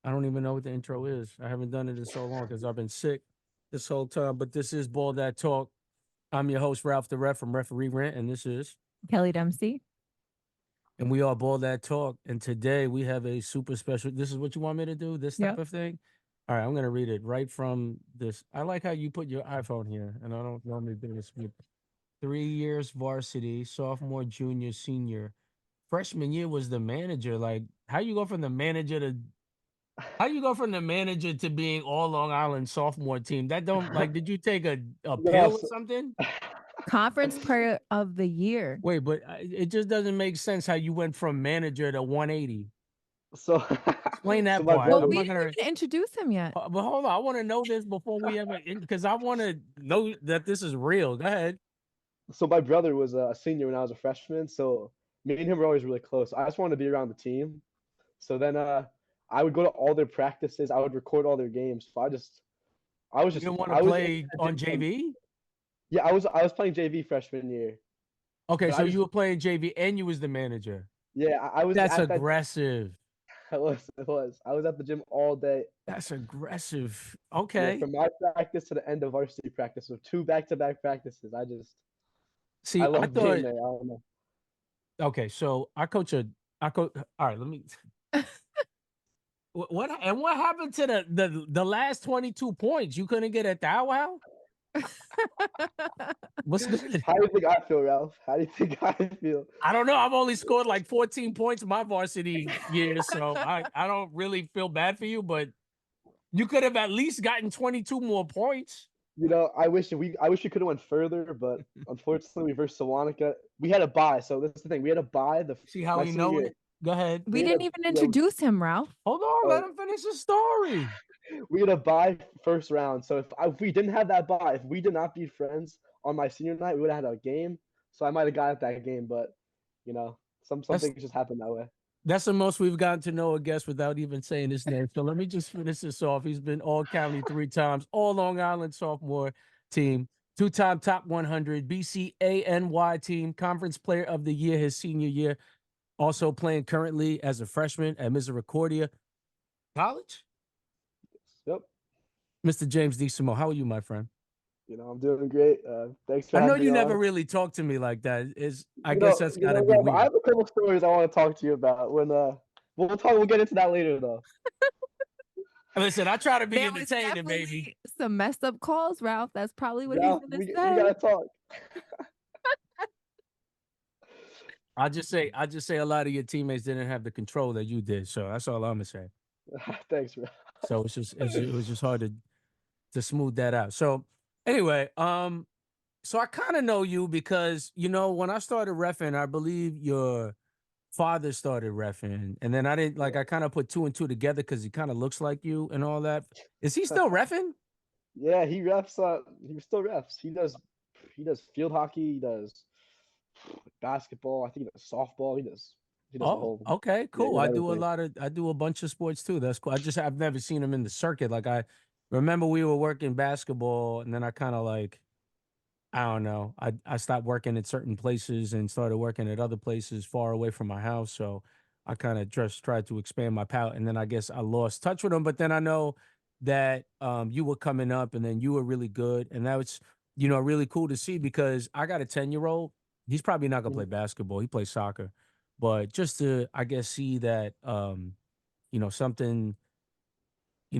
I don't even know what the intro is. I haven't done it in so long because I've been sick this whole time. But this is Ball That Talk. I'm your host, Ralph the Ref from Referee Rant, and this is, Kelly Dempsey. and we are Ball That Talk. And today we have a super special. This is what you want me to do, this type Yep. of thing? All right, I'm going to read it right from this. I like how you put your iPhone here, and I don't normally do this. 3 years varsity, sophomore, junior, senior. Freshman year was the manager. Like, how you go from the manager to being all Long Island sophomore team? That don't like. Did you take a pill or Yes. something? Conference player of the year. Wait, but it just doesn't make sense how you went from manager to 180. So, Explain so that my part. Well, brother, I'm we not didn't gonna. even introduce him yet. But hold on, I want to know this before we ever, because I want to know that this is real. Go ahead. so my brother was a senior when I was a freshman. So me and him were always really close. I just wanted to be around the team. So then, I would go to all their practices. I would record all their games. So You didn't want to I was in play the on gym JV. yeah, I was playing JV freshman year, Okay, but so you were playing JV and you was the manager. yeah, I was That's at that. aggressive. I was at the gym all day. That's aggressive. Yeah, Okay. from my practice to the end of varsity practice, so two back-to-back practices. I See, I love being thought. there. I don't know. Okay, so I coach. All right, let me. What happened to the last 22 points? You couldn't get a thou wow? What's good? How do you think I feel, Ralph? How do you think I feel? I don't know. I've only scored like 14 points in my varsity year, so I don't really feel bad for you, but you could have at least gotten 22 more points. I wish we could have went further, but unfortunately we versed Salonika. We had a bye, so that's the thing. We had a bye See how my we senior know year. it? Go ahead. We We had didn't a even yeah, introduce him, Ralph. Hold on, let oh, him finish the story. we had a bye first round. So if we didn't have that bye, if we did not beat friends on my senior night, we would have had a game. So I might have got at that game, but some That's things just happen that way. that's the most we've gotten to know a guest without even saying his name. So let me just finish this off. He's been all county 3 times, all Long Island sophomore team, 2-time top 100 BCANY team, conference player of the year his senior year. Also playing currently as a freshman at Misericordia College. Yep. Mr. James DeSimone, how are you, my friend? I'm doing great. Thanks for I know having me you never on. really talk to me like that. I guess that's got to be Ralph, I weird. have a couple stories I want to talk to you about. We'll get into that later though. Listen, I try to be There was entertaining, baby. definitely some messed up calls, Ralph. That's probably what he's Ralph, gonna we say. gotta talk. I just say a lot of your teammates didn't have the control that you did. So that's all I'm gonna say. Thanks, Ralph. So it was just hard to smooth that out. So anyway, so I kind of know you because when I started reffing, I believe your father started reffing, and then I didn't like I kind of put two and two together because he kind of looks like you and all that. Is he still reffing? Yeah, he refs. He still refs. He does field hockey. He does basketball. I think he does softball. He does the Oh, whole. okay, Yeah, he cool. does everything. I do a bunch of sports too. That's cool. I've never seen him in the circuit. Like I remember we were working basketball and then I kind of like, I don't know. I stopped working at certain places and started working at other places far away from my house. So I kind of just tried to expand my palette and then I guess I lost touch with him. But then I know that you were coming up and then you were really good. And that was, really cool to see because I got a 10-year-old. He's probably not gonna play Mhm. basketball. He plays soccer. But just to, I guess, see that, something,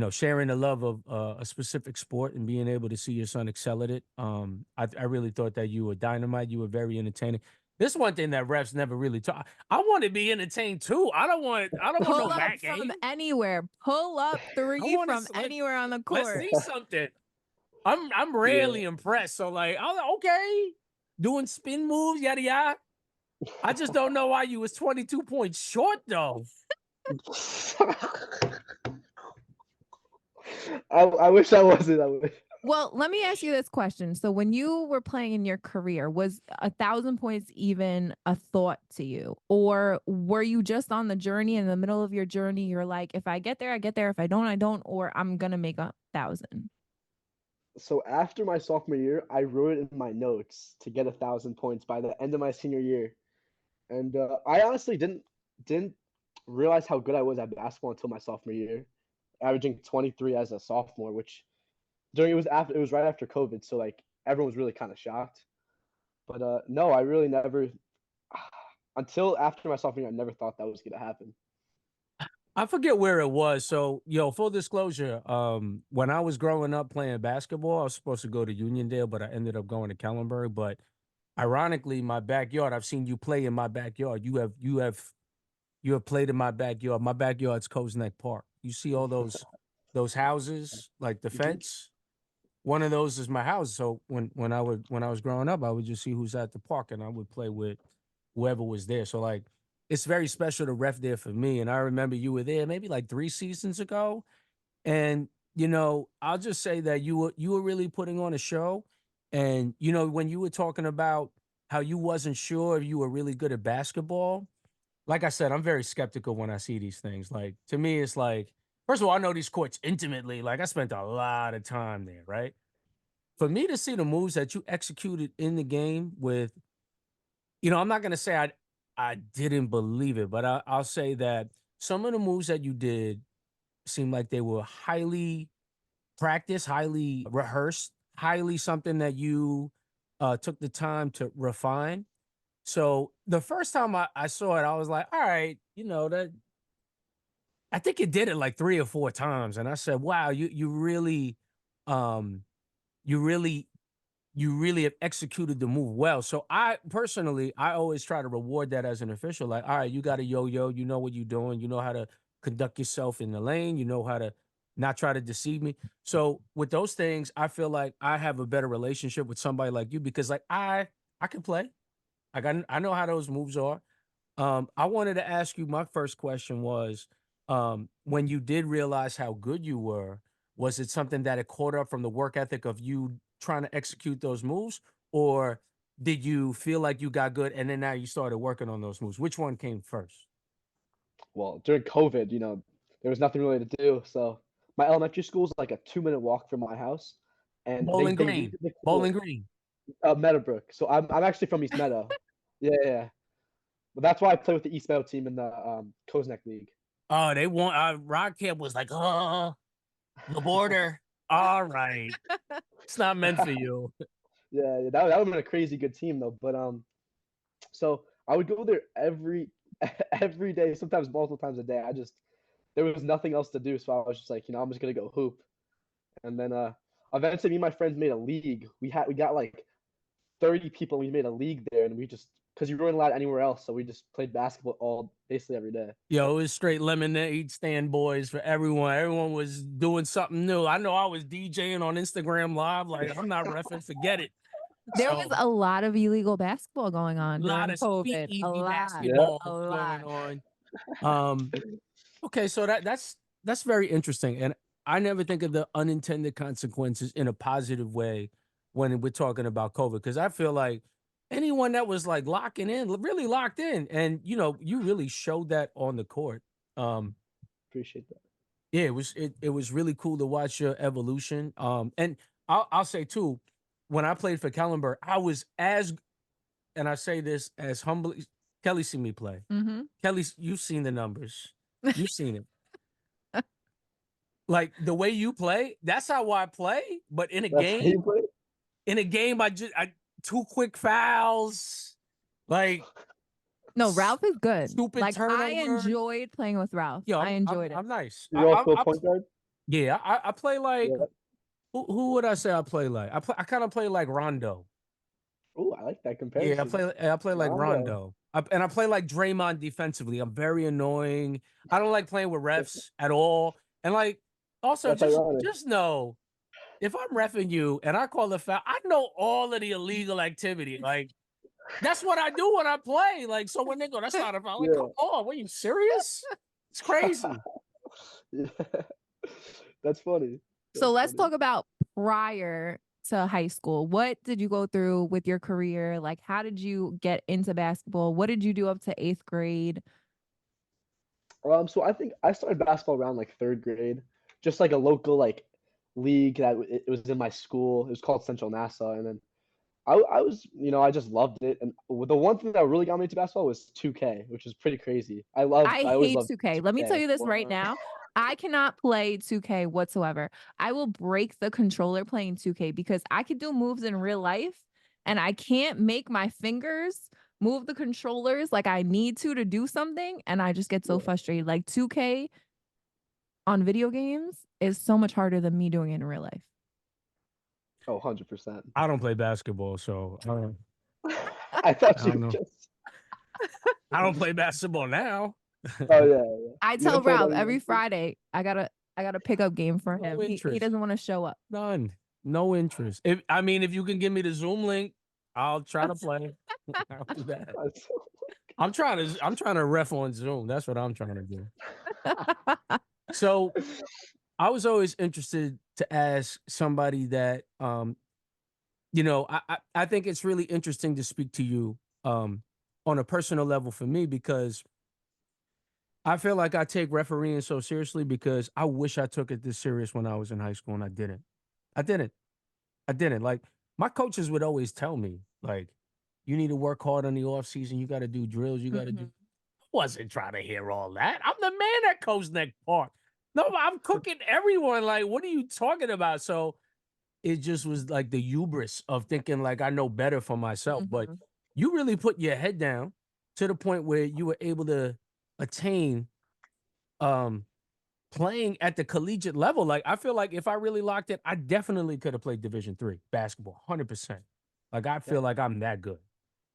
sharing the love of a specific sport and being able to see your son excel at it. I really thought that you were dynamite. You were very entertaining. This one thing that refs never really talk. I want to be entertained too. I don't want no Pull up back from game. anywhere. Pull up I three want from to anywhere on the let's court. see something. I'm Yeah. rarely impressed. So like, I was like, okay, doing spin moves, yada yada. I just don't know why you was 22 points short though. I wish I wasn't. I wish. Well, let me ask you this question. So when you were playing in your career, was 1,000 points even a thought to you? Or were you just on the journey in the middle of your journey? You're like, if I get there, I get there. If I don't, I don't, or I'm gonna make 1,000. So after my sophomore year, I wrote it in my notes to get 1,000 points by the end of my senior year, and I honestly didn't realize how good I was at basketball until my sophomore year. averaging 23 as a sophomore, which it was right after COVID, so like everyone was really kind of shocked. But no, I really never until after my sophomore year, I never thought that was gonna happen. I forget where it was. So, full disclosure, when I was growing up playing basketball, I was supposed to go to Uniondale, but I ended up going to Kellenberg. But ironically, my backyard, I've seen you play in my backyard. You have played in my backyard. My backyard's Coes Neck Park. You see all those houses, like the fence. One of those is my house. So when I was growing up, I would just see who's at the park, and I would play with whoever was there. So like, it's very special to ref there for me. And I remember you were there maybe like 3 seasons ago, and I'll just say that you were really putting on a show. And when you were talking about how you wasn't sure if you were really good at basketball, like I said, I'm very skeptical when I see these things. Like, to me, it's like, first of all, I know these courts intimately. Like, I spent a lot of time there, right? For me to see the moves that you executed in the game with, I'm not gonna say I didn't believe it, but I'll say that some of the moves that you did seemed like they were highly practiced, highly rehearsed, highly something that you took the time to refine. So the first time I saw it, I was like, all right, that I think it did it like 3 or 4 times. And I said, wow, you really um you really you really have executed the move well. So I personally, I always try to reward that as an official. Like, all right, you got a yo-yo, you know what you're doing, you know how to conduct yourself in the lane, you know how to not try to deceive me. So with those things, I feel like I have a better relationship with somebody like you because like I can play. I know how those moves are. I wanted to ask you, my first question was, when you did realize how good you were, was it something that it caught up from the work ethic of you trying to execute those moves? Or did you feel like you got good and then now you started working on those moves? Which one came first? Well, during COVID, there was nothing really to do. So my elementary school is like a 2-minute walk from my house, and they Bowling they Green. redid the court. Bowling Green. Meadowbrook. So I'm actually from East Meadow. Yeah, yeah, yeah. But that's why I play with the East Meadow team in the Koznek League. Oh, they want Rock Camp was like, oh, the border. All right. It's not meant for you. Yeah, that would have been a crazy good team though. But so I would go there every day, sometimes multiple times a day. There was nothing else to do, so I was just like, I'm just gonna go hoop. And then eventually, me and my friends made a league. We got like 30 people. And we made a league there, and we just because you weren't allowed anywhere else, so we just played basketball all basically every day. Yo, it was straight lemonade stand boys for everyone. Everyone was doing something new. I know I was DJing on Instagram Live. Like, I'm not reffing, forget it. There was So, a lot of illegal basketball going on a lot during of COVID. A speakeasy lot. Yeah. basketball A going lot. on. Okay, so that's very interesting. And I never think of the unintended consequences in a positive way when we're talking about COVID. Because I feel like anyone that was like locking in, really locked in, and you really showed that on the court. Um, Appreciate that. Yeah, it was really cool to watch your evolution. And I'll say too, when I played for Kellenberg, I was and I say this as humbly. Kelly seen me play. Mm-hmm. Kelly, you've seen the numbers. You've seen it. Like the way you play, that's how I play. But That's how you play. I 2 quick fouls, like No, Ralph is good. stupid Like I turnover. enjoyed playing with Ralph. Yo, I enjoyed it. I'm nice. You're also a point guard. Yeah, I play like Yeah. who would I say I play like? I kind of play like Rondo. Oh, I like that Yeah, comparison. I play like Rondo. Rondo. And I play like Draymond defensively. I'm very annoying. I don't like playing with refs at all. And like also That's ironic. just know if I'm reffing you and I call the foul, I know all of the illegal activity. Like that's what I do when I play. Like so when they go, that's not a foul. Like, Yeah. come on, were you serious? It's crazy. Yeah. That's funny. So That's let's funny. talk about prior to high school. What did you go through with your career? Like, how did you get into basketball? What did you do up to 8th grade? So I think I started basketball around like 3rd grade, just like a local like league it was in my school. It was called Central Nassau, and then I was I just loved it. And the one thing that really got me into basketball was 2K, which is pretty crazy. I I always hate loved 2K. Let me tell 2K. you this right now. I cannot play 2K whatsoever. I will break the controller playing 2K because I could do moves in real life and I can't make my fingers move the controllers like I need to do something. And I just get so Yeah. frustrated. Like 2K on video games is so much harder than me doing it in real life. Oh, 100%. I don't play basketball, so I thought I you don't were know. just. I don't play basketball now. Oh yeah. I You tell don't play it Ralph anymore? every Friday I got a pickup game for No him. He interest. doesn't want to show up. None. No interest. If you can give me the Zoom link, I'll try to play. I'll do that. I'm trying to ref on Zoom. That's what I'm trying to do. So I was always interested to ask somebody that I think it's really interesting to speak to you on a personal level for me, because I feel like I take refereeing so seriously because I wish I took it this serious when I was in high school, and I didn't. I didn't. I didn't. Like, my coaches would always tell me, like, you need to work hard on the off season. You got to do drills. You got to do. Mhm. I wasn't trying to hear all that. I'm the man at Coast Neck Park. No, I'm cooking everyone. Like, what are you talking about? So it just was like the hubris of thinking like I know better for myself. But Mhm. you really put your head down to the point where you were able to attain um playing at the collegiate level. Like, I feel like if I really locked it, I definitely could have played Division III basketball, 100%. Like, I Yeah. feel like I'm that good,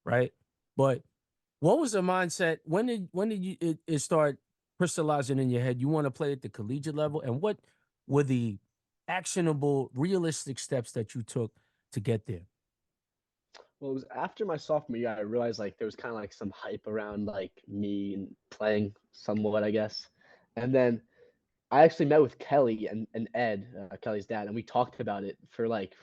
right? But what was the mindset? When did it start crystallizing in your head? You want to play at the collegiate level, and what were the actionable, realistic steps that you took to get there? Well, it was after my sophomore year I realized like there was kind of like some hype around like me and playing somewhat, I guess. And then I actually met with Kelly and Ed, Kelly's dad, and we talked about it for like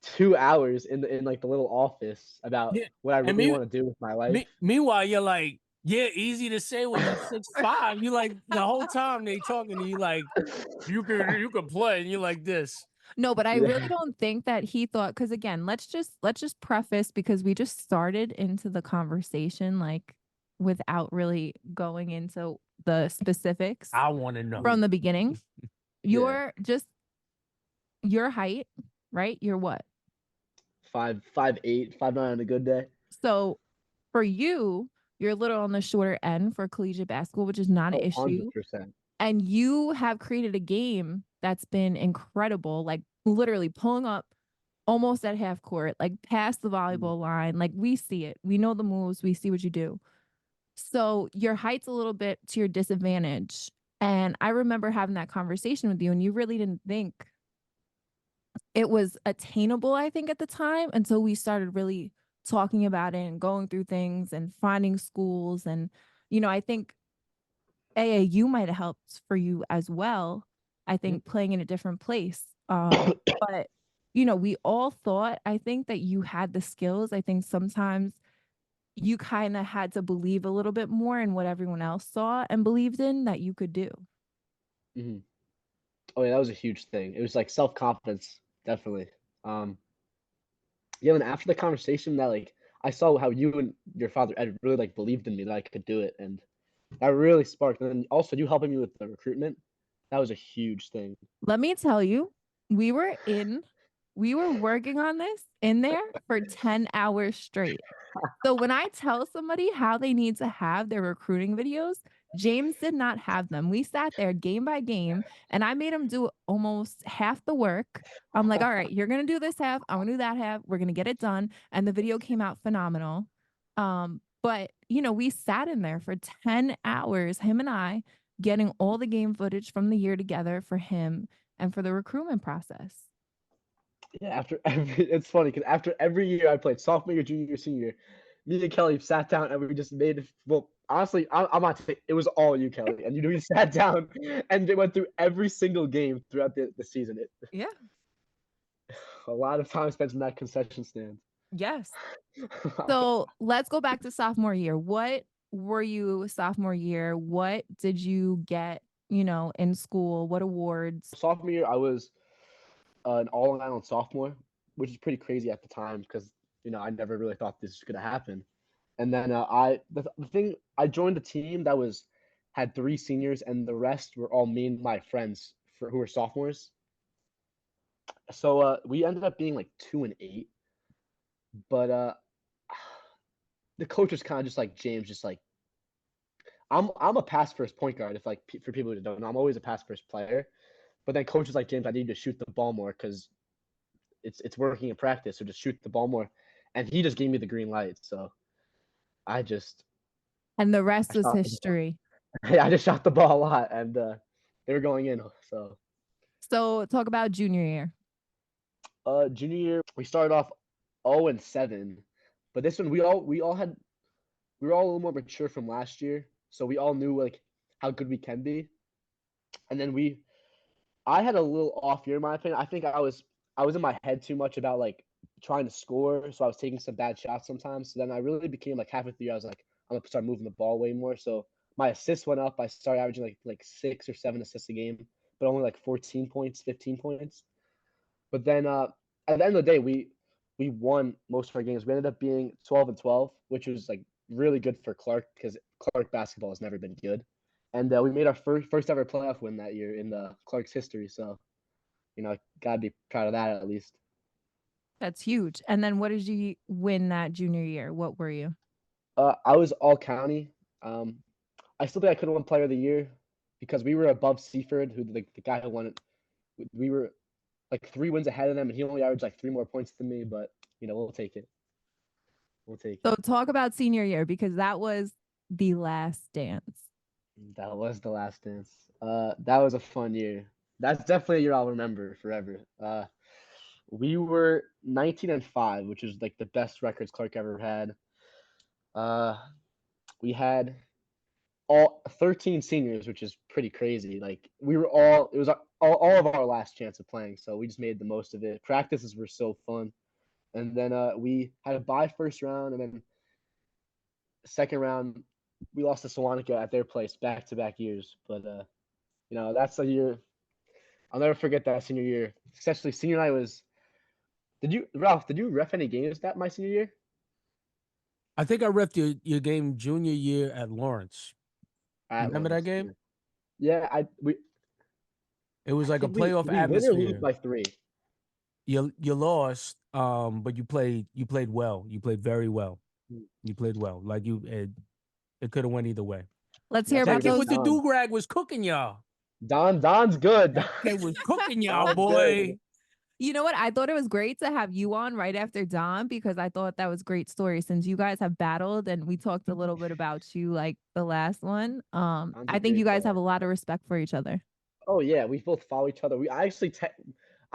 2 hours in like the little office about Yeah, what I and really want to do with my life. meanwhile, you're like, yeah, easy to say when you're 6'5". You like the whole time they talking to you like you can play, and you're like this. No, but I Yeah. really don't think that he thought, because again, let's just preface, because we just started into the conversation like without really going into the specifics I want to know. from the beginning. Yeah. You're just your height, right? You're what? 5'8", 5'9" on a good day. So for you, you're a little on the shorter end for collegiate basketball, which is not an Oh, issue. 100%. And you have created a game that's been incredible, like literally pulling up almost at half court, like past the volleyball line. Like, we see it. We know the moves. We see what you do. So your height's a little bit to your disadvantage. And I remember having that conversation with you, and you really didn't think it was attainable, I think, at the time, until we started really talking about it and going through things and finding schools. And, I think AAU might have helped for you as well. I think playing in a different place. But we all thought, I think, that you had the skills. I think sometimes you kind of had to believe a little bit more in what everyone else saw and believed in that you could do. Mhm. Oh yeah, that was a huge thing. It was like self-confidence, definitely. Um, yeah, and after the conversation that like I saw how you and your father Ed really like believed in me that I could do it, and that really sparked. And then also you helping me with the recruitment, that was a huge thing. Let me tell you, we were working on this in there for 10 hours straight. So when I tell somebody how they need to have their recruiting videos, James did not have them. We sat there game by game, and I made him do almost half the work. I'm like, all right, you're going to do this half. I'm going to do that half. We're going to get it done. And the video came out phenomenal. But we sat in there for 10 hours, him and I, getting all the game footage from the year together for him and for the recruitment process. Yeah, it's funny because after every year I played sophomore year, junior year, senior year, me and Kelly sat down and we just made it. Well, honestly, I'm not saying it was all you, Kelly, and we sat down and they went through every single game throughout the season. Yeah. A lot of time spent in that concession stand. Yes. So let's go back to sophomore year. What were you sophomore year? What did you get, in school? What awards? Sophomore year, I was an all-around sophomore, which is pretty crazy at the time because I never really thought this was gonna happen. And then the thing I joined a team that was had 3 seniors, and the rest were all me and my friends who were sophomores. So we ended up being like 2-8, but the coach was kind of just like James, just like I'm a pass first point guard. If like for people who don't know, I'm always a pass first player. But then coach was like, James, I need to shoot the ball more because it's working in practice, so just shoot the ball more. And he just gave me the green light, so I just And the I rest was shot the ball. history. I just shot the ball a lot, and they were going in. So So talk about junior year. junior year, we started off 0-7, but this one we were all a little more mature from last year, so we all knew like how good we can be. And then I had a little off year in my opinion. I think I was in my head too much about like trying to score, so I was taking some bad shots sometimes. So then I really became like halfway through the year, I was like, I'm gonna start moving the ball way more. So my assists went up. I started averaging like 6 or 7 assists a game, but only like 14 points, 15 points. But then at the end of the day, we won most of our games. We ended up being 12-12, which was like really good for Clark because Clark basketball has never been good. And we made our first ever playoff win that year in the Clark's history. So, gotta be proud of that at least. That's huge. And then what did you win that junior year? What were you? I was all county. I still think I could have won player of the year because we were above Seaford, who the guy who won it. We were like 3 wins ahead of them, and he only averaged like 3 more points than me. But we'll take it. We'll take So it. talk about senior year because that was the last dance. That was the last dance. That was a fun year. That's definitely a year I'll remember forever. We were 19-5, which is like the best records Clark ever had. We had all 13 seniors, which is pretty crazy. Like it was all of our last chance of playing, so we just made the most of it. Practices were so fun, and then we had a bye first round, and then second round we lost to Sewanaka at their place back-to-back years. But that's a year I'll never forget. That senior year, especially senior night was. Ralph? Did you ref any games that my senior year? I think I reffed your game junior year at Lawrence. You At remember that Lawrence. game? Yeah, It was like a did we playoff win or lose atmosphere. by 3? You lost, but you played well. You played very well. Hmm. You played well. Like it could have went either way. Let's hear That's That about kid those. with the Don. do-rag was cooking y'all. Don's good. That kid was cooking y'all, Don's boy. good. You know what? I thought it was great to have you on right after Don because I thought that was great story since you guys have battled and we talked a little bit about you like the last one. Don's a I think you great guys have player. a lot of respect for each other. Oh yeah, we both follow each other. I actually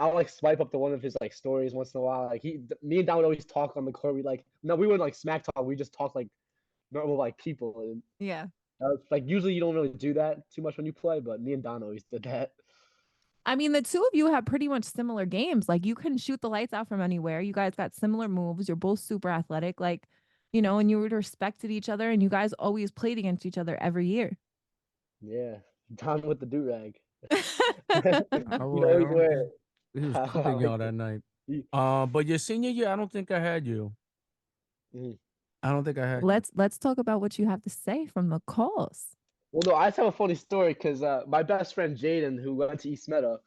I'll like swipe up to one of his like stories once in a while. Like me and Don would always talk on the court. We wouldn't like smack talk. We just talk like normal like people. And Yeah. like usually you don't really do that too much when you play, but me and Don always did that. I mean, the two of you have pretty much similar games. Like you can shoot the lights out from anywhere. You guys got similar moves. You're both super athletic. Like, and you respected each other and you guys always played against each other every year. Yeah, Don with the do rag. All You right, always all right. wear it. He was I cooking y'all like that it. night. He- But your senior year, I don't think I had you. Mhm. I don't think I had you. Let's talk about what you have to say from the calls. Well, no, I just have a funny story because my best friend Jaden, who went to East Meadow,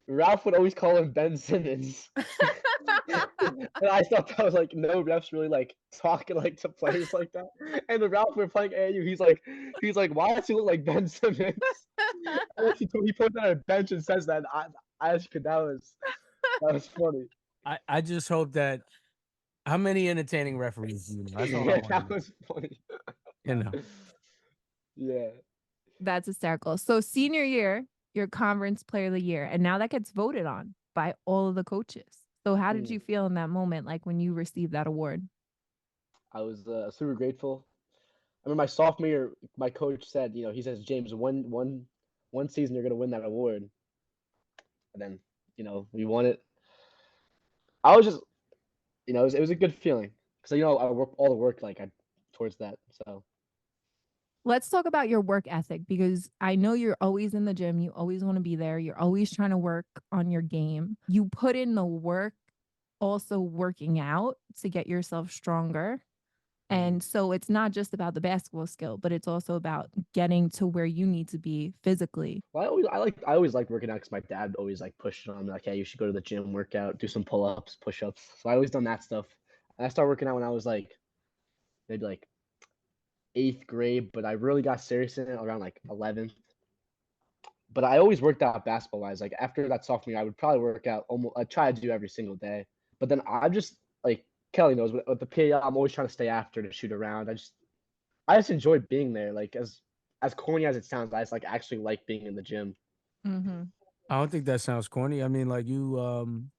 Ralph would always call him Ben Simmons. And I thought that was like no refs really like talking like to players like that. And the Ralph we're playing AU, he's like, why does he look like Ben Simmons? And he puts on a bench and says that. I just could that was funny. I just hope that how many entertaining referees do you know? That's all I Yeah, want to that know. was funny. You know. Yeah. That's hysterical. So senior year, your conference player of the year, and now that gets voted on by all of the coaches. So how did you feel in that moment, like when you received that award? I was super grateful. I remember my sophomore year, my coach said, he says, James, one season you're gonna win that award. And then, we won it. I was just, it was a good feeling because I work all the work towards that. So Let's talk about your work ethic because I know you're always in the gym. You always want to be there. You're always trying to work on your game. You put in the work, also working out to get yourself stronger. And so it's not just about the basketball skill, but it's also about getting to where you need to be physically. Well, I always liked working out because my dad always like pushed on me like, hey, you should go to the gym, work out, do some pull-ups, push-ups. So I always done that stuff. And I started working out when I was like maybe like 8th grade, but I really got serious in it around like 11th. But I always worked out basketball wise. Like after that sophomore year, I would probably work out almost. I try to do every single day. But then I just like Kelly knows with the PA, I'm always trying to stay after to shoot around. I just enjoy being there. Like as corny as it sounds, I just like actually like being in the gym. Mm-hmm. I don't think that sounds corny. I mean, like I kind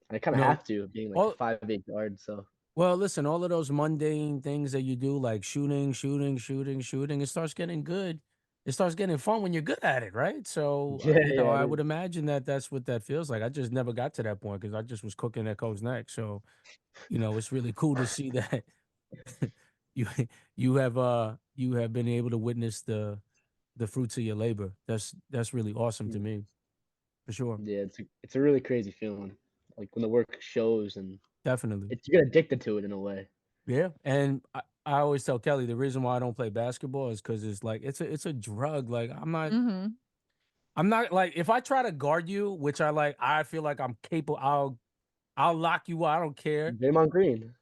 you of know, have to being like all a 5'8" guard. So well, listen, all of those mundane things that you do, like shooting, it starts getting good. It starts getting fun when you're good at it, right? So, yeah, yeah, I it would is. imagine that that's what that feels like. I just never got to that point because I just was cooking at Coach Neck. So, it's really cool to see that you you have been able to witness the fruits of your labor. That's really awesome to me, for sure. Yeah, it's a really crazy feeling. Like when the work shows and Definitely. you get addicted to it in a way. Yeah, and I always tell Kelly the reason why I don't play basketball is because it's like it's a drug. Like Mm-hmm. I'm not like if I try to guard you, which I feel like I'm capable. I'll lock you out. I don't care. Draymond Green.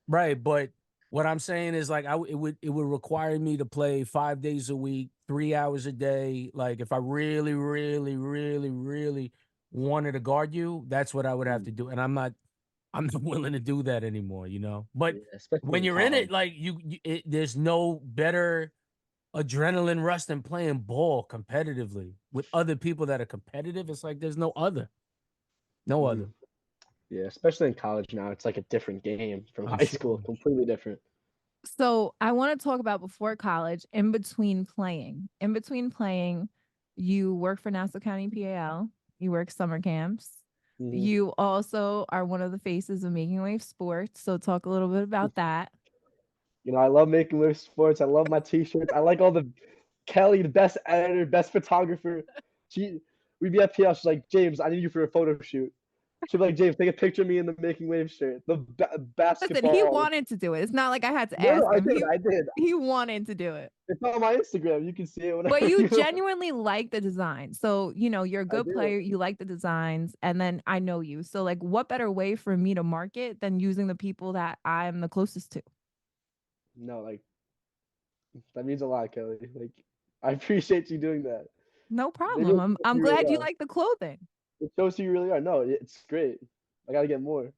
Right, but what I'm saying is like it would require me to play 5 days a week, 3 hours a day. Like if I really, really, really, really wanted to guard you, that's what I would have Mm, to do. And I'm not willing to do that anymore, But yeah, especially when in you're in college. it, like there's no better adrenaline rush than playing ball competitively with other people that are competitive. It's like there's no other, no Mm, other. yeah, especially in college now, it's like a different game from I'm high school, sure. completely different. So I want to talk about before college, in between playing. In between playing, you work for Nassau County PAL, you work summer camps. Hmm. You also are one of the faces of Making Wave Sports. So talk a little bit about that. I love making live sports. I love my t-shirts. I like all the Kelly, the best editor, best photographer. She, we'd be at PL. She's like, James, I need you for a photo shoot. She'd be like, James, take a picture of me in the Making Wave shirt. The Listen, he basketball. wanted to do it. It's not like I had to No, no, ask I him. did. I did. He wanted to do it. It's on my Instagram. You can see it But whenever you you want. genuinely like the design. So, you're a I good do. player, you like the designs, and then I know you. So like what better way for me to market than using the people that I'm the closest to? No, like that means a lot, Kelly. Like I appreciate you doing that. No It problem. really I'm shows who I'm you really glad you are. like the clothing. It shows who you really are. No, it's great. I gotta get more.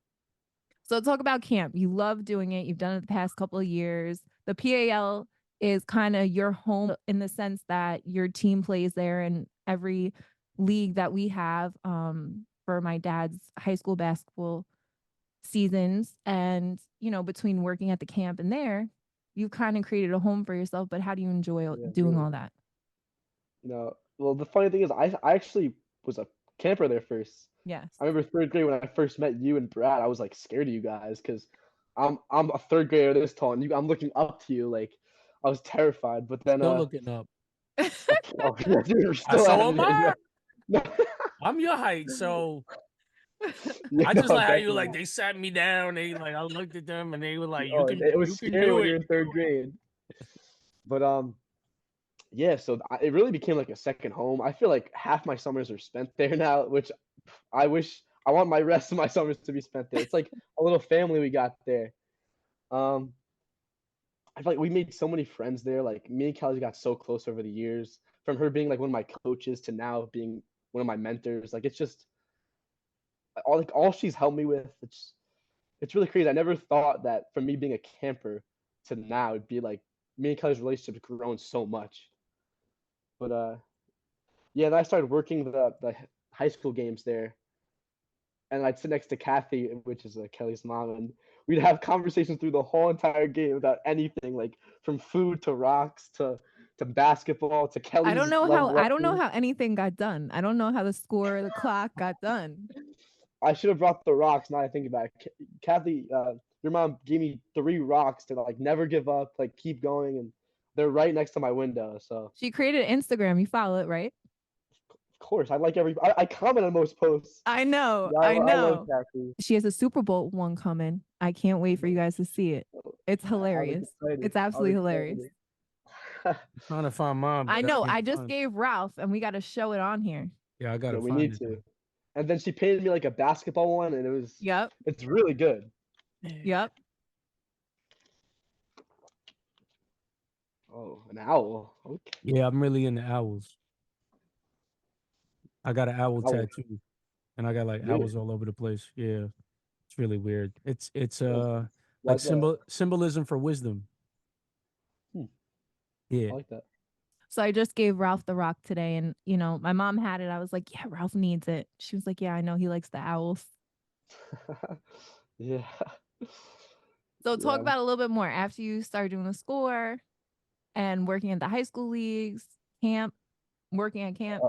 So talk about camp. You love doing it. You've done it the past couple of years. The PAL is kind of your home in the sense that your team plays there in every league that we have for my dad's high school basketball seasons. And, between working at the camp and there, you've kind of created a home for yourself. But how do you enjoy Yeah, doing really. all that? Well, the funny thing is, I actually was a camper there first. Yes. I remember 3rd grade when I first met you and Brad. I was like scared of you guys because I'm a 3rd grader this tall, and I'm looking up to you. Like I was terrified. But then Still looking up. oh, yeah, dude, we're still So at am it. I. No, I'm your height, so yeah, I just no, like how you definitely. like they sat me down. They like I looked at them and they were like, Oh, it was you can scary do when you're it. in 3rd grade. But yeah. So it really became like a second home. I feel like half my summers are spent there now, which I want my rest of my summers to be spent there. It's like a little family we got there. Um, I feel like we made so many friends there. Like me and Kelly got so close over the years. From her being like one of my coaches to now being one of my mentors. Like it's just all she's helped me with. It's really crazy. I never thought that from me being a camper to now it'd be like me and Kelly's relationship grown so much. But yeah, then I started working the high school games there, and I'd sit next to Kathy, which is Kelly's mom, and we'd have conversations through the whole entire game about anything, like from food to rocks to basketball to Kelly's level I up don't know team. how anything got done. I don't know how the score, the clock got done. I should have brought the rocks. Now I think about it. Kathy, your mom gave me 3 rocks to like never give up, like keep going, and they're right next to my window. So She created Instagram. You follow it, right? of course, I comment on most posts. I know. Yeah, I I love know. Kathy. She has a Super Bowl one coming. I can't wait for you guys to see it. It's I was hilarious. excited. It's I was absolutely hilarious. excited. Trying to find mine. I but know. can't I just find it. gave Ralph, and we got to show it on here. Yeah, I gotta Yeah, we find need it. to. And then she painted me like a basketball one, and Yep. it's really good. Yep. Oh, an owl. Okay. Yeah, I'm really into owls. I got an owl Owl. tattoo, and I got like Really? owls all over the place. Yeah, it's really weird. It's Why's like that? symbolism for wisdom. Hmm. Yeah. I like that. So I just gave Ralph the rock today, and my mom had it. I was like, "Yeah, Ralph needs it." She was like, "Yeah, I know he likes the owls." Yeah. So talk Yeah. about a little bit more after you started doing the score and working at the high school leagues, camp, working at camp.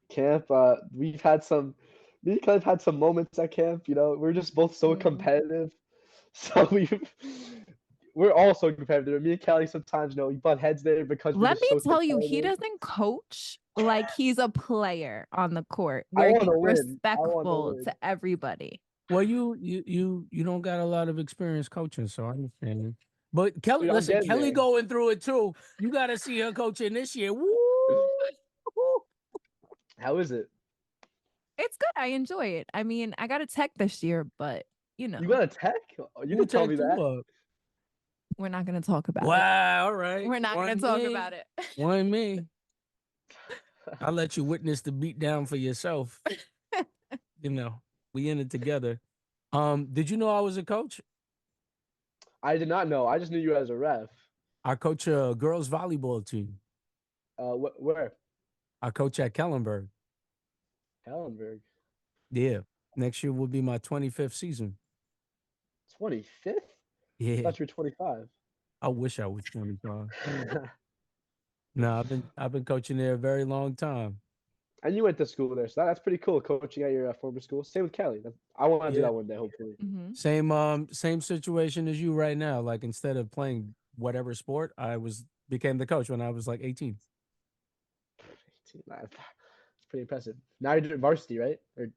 Camp, we've had some me and Kelly have had some moments at camp, we're just both so Mhm. competitive. So we're all so competitive. Me and Kelly sometimes, we butt heads there because we're Let just me so tell you, he competitive. doesn't coach like he's a player on the court I where he's wanna win. I wanna respectful win. to everybody. Well, you don't got a lot of experience coaching, so I understand you. But Kelly, Dude, I'm listen, getting Kelly there. going through it too. You got to see her coaching this year. Woo! How is it? It's good. I enjoy it. I mean, I got a tech this year, but You got a tech? Oh, you Who didn't tell me tagged you that. up? we're not going to talk about it. Wow, all right. We're not going to talk about it. One me. I'll let you witness the beat down for yourself. We in it together. Did you know I was a coach? I did not know. I just knew you as a ref. I coach a girls volleyball team. Where? I coach at Kellenberg. Hallenberg. Yeah. Next year will be my 25th season. 25th? I Yeah. thought you were 25. I wish I was 25. No, I've been coaching there a very long time. And you went to school there, so that's pretty cool. Coaching at your former school. Same with Kelly. I want to do Yeah. that one day, hopefully. Mhm. Same situation as you right now. Like instead of playing whatever sport, became the coach when I was like 18. That's pretty impressive. Now you're doing varsity, right? Or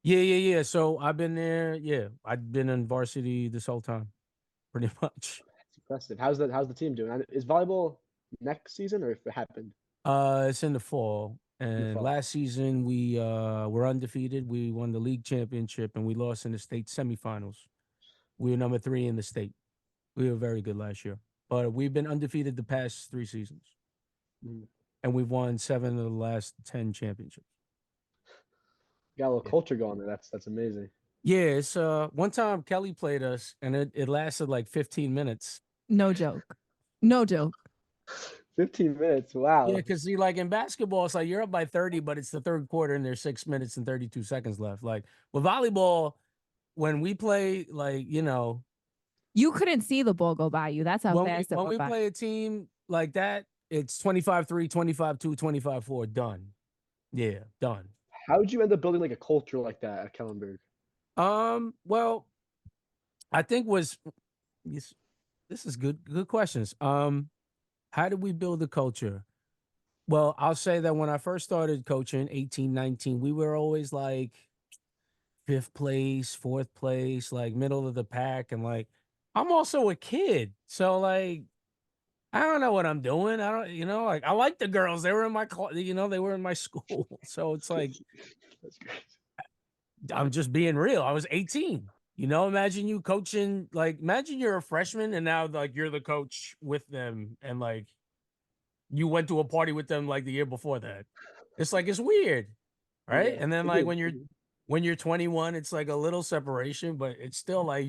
Yeah. So I've been there. Yeah, I've been in varsity this whole time, pretty much. that's impressive. How's the team doing? Is volleyball next season or if it happened? It's in the fall. In the And fall. last season we were undefeated. We won the league championship and we lost in the state semifinals. We were number 3 in the state. We were very good last year. But we've been undefeated the past 3 seasons. Mm. And we've won 7 of the last 10 championships. Got a little Yeah. culture going there. That's amazing. Yeah, it's one time Kelly played us and it lasted like 15 minutes. No joke. No joke. 15 minutes. Wow. Yeah, because see, like in basketball, it's like you're up by 30, but it's the third quarter and there's 6 minutes and 32 seconds left. Like with volleyball, when we play, like, You couldn't see the ball go by you. That's how when fast it we went by. play a team like that, it's 25-3, 25-2, 25-4, done. Yeah, done. How did you end up building like a culture like that at Kellenberg? Well, I think this is good questions. How did we build the culture? Well, I'll say that when I first started coaching, 18, 19, we were always like 5th place, 4th place, like middle of the pack. And like, I'm also a kid. So like, I don't know what I'm doing. I don't, like I like the girls. They were in my class, they were in my school. So it's like, That's great. I'm just being real. I was 18. Imagine you coaching, like, imagine you're a freshman and now like you're the coach with them and like you went to a party with them like the year before that. It's like, it's weird. Right. Yeah, And then it like is. when you're 21, it's like a little separation, but it's still like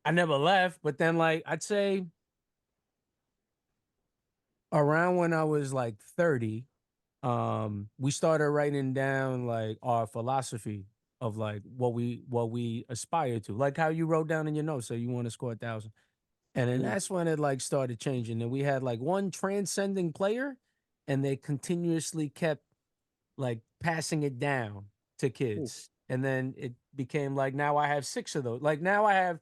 I never left. But then like, I'd say around when I was like 30, we started writing down like our philosophy of like what we aspire to, like how you wrote down in your notes, so you want to score 1,000. And then Mm. that's when it like started changing. And we had like one transcending player and they continuously kept like passing it down to kids. And then it became like now I have 6 of those. Like now I have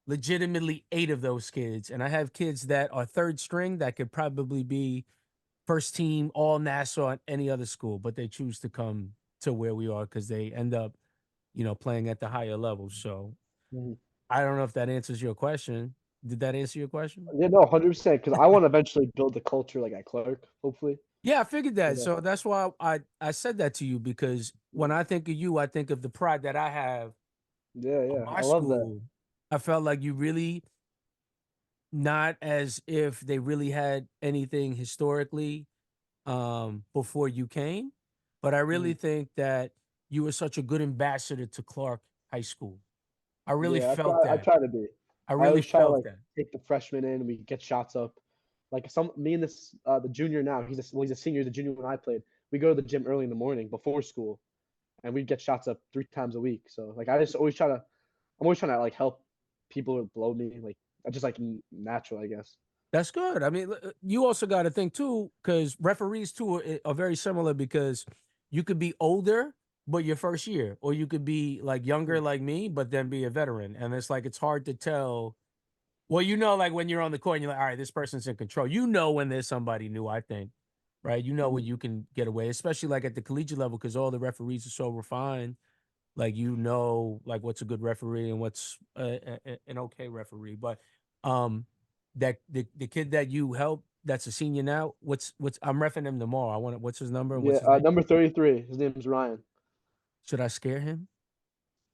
legitimately 8 of those kids. And I have kids that are third string that could probably be first team all Nassau at any other school, but they choose to come to where we are because they end up, playing at the higher levels. So Mhm. I don't know if that answers your question. Did that answer your question? Yeah, no, 100%. Because I want to eventually build a culture like at Clark, hopefully. Yeah, I figured that. But, So that's why I said that to you, because when I think of you, I think of the pride that I have yeah, on yeah, my I love that. school. I felt like you really, not as if they really had anything historically before you came, but I really Mm. think that you were such a good ambassador to Clark High School. I really Yeah, felt I that. try to be. I I really always try to felt like that. take the freshmen in. We get shots up. Like me and this the junior now. He's a senior. The junior when I played, we go to the gym early in the morning before school, and we get shots up 3 times a week. So like I just always try to. I'm always trying to like help people below me. Like I just like natural, I guess. That's good. I mean, you also got to think too, because referees too are very similar, because you could be older, but your first year, or you could be like younger Mm. like me, but then be a veteran. And it's like, it's hard to tell. Well, like when you're on the court and you're like, all right, this person's in control. When there's somebody new, I think, right? When Mhm. you can get away, especially like at the collegiate level, because all the referees are so refined. Like, like what's a good referee and what's an okay referee. But that the kid that you help, that's a senior now. What's I'm reffing him tomorrow. What's his number? Yeah, What's his name? number 33. His name's Ryan. Should I scare him?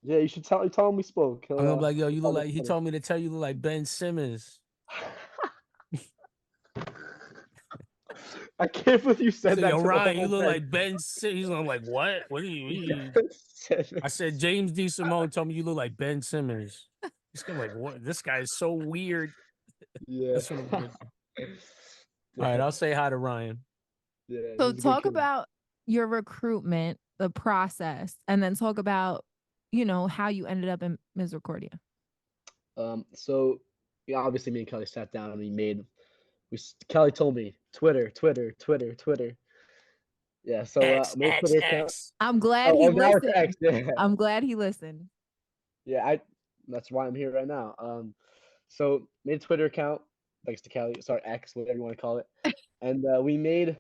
Yeah, you should tell him we spoke. I'm gonna be like, yo, He'll you look probably like, make he fun of told me to tell you look like Ben Simmons. I can't believe you He said said, that yo, to the Ryan, you whole look thing. like Ben Simmons. I'm like, what? What do you mean? I Simmons. said, James DeSimone told me you look like Ben Simmons. He's gonna like, what? This guy is so weird. Yeah. That's what I'm gonna do. All right, I'll say hi to Ryan. Yeah, So he's a good talk kid. about your recruitment, the process, and then talk about, how you ended up in Misericordia. So yeah, obviously me and Kelly sat down and Kelly told me Twitter, Twitter, Twitter, Twitter. Yeah, so X, made a X, Twitter account. X. I'm glad he Now it's X. listened. Yeah, I'm glad he listened. yeah. That's why I'm here right now. So made a Twitter account, thanks to Kelly. Sorry, X, whatever you want to call it. And we made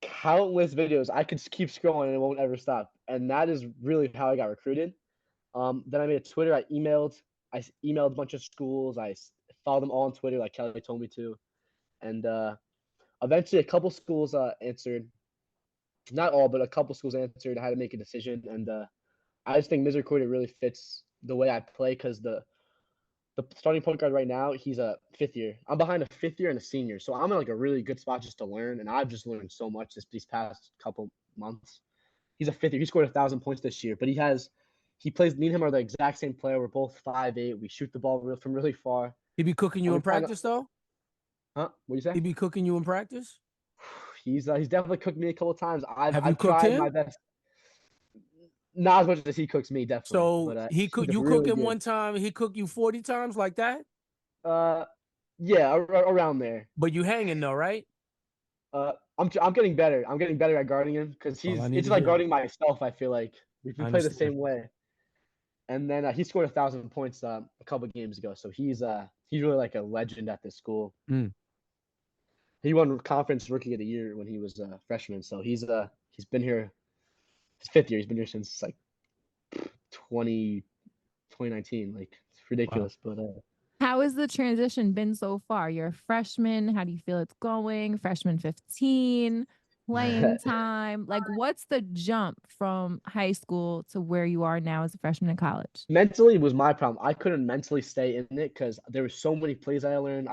countless videos. I could keep scrolling and it won't ever stop. And that is really how I got recruited. Then I made a Twitter. I emailed a bunch of schools. I followed them all on Twitter, like Kelly told me to. And eventually, a couple schools answered. Not all, but a couple schools answered. I had to make a decision, and I just think Misericordia really fits the way I play, because the starting point guard right now, he's a fifth year. I'm behind a fifth year and a senior, so I'm in like a really good spot just to learn. And I've just learned so much these past couple months. He's a fifth year. He scored 1,000 points this year, but he plays. Me and him are the exact same player. We're both 5'8". We shoot the ball from really far. He be cooking you And in practice though? Huh? What do you say? He be cooking you in practice? He's definitely cooked me a couple of times. Have you I've cooked tried my him? best. Not as much as he cooks me, definitely, So but you he's cook really him good. one time, he cooked you 40 times like that? Uh, yeah, around there. But you hanging though, right? I'm getting better. I'm getting better at guarding him, because All I need it's to like hear. guarding myself. I feel like we I play the understand. same way. And then he scored 1,000 points a couple of games ago, so he's really like a legend at this school. Mm. He won conference rookie of the year when he was a freshman, so he's been here his fifth year. He's been here since like 2019. Like, it's Wow. ridiculous, but How has the transition been so far? You're a freshman. How do you feel it's going? Freshman 15, playing time. Like, what's the jump from high school to where you are now as a freshman in college? mentally was my problem. I couldn't mentally stay in it because there were so many plays I learned.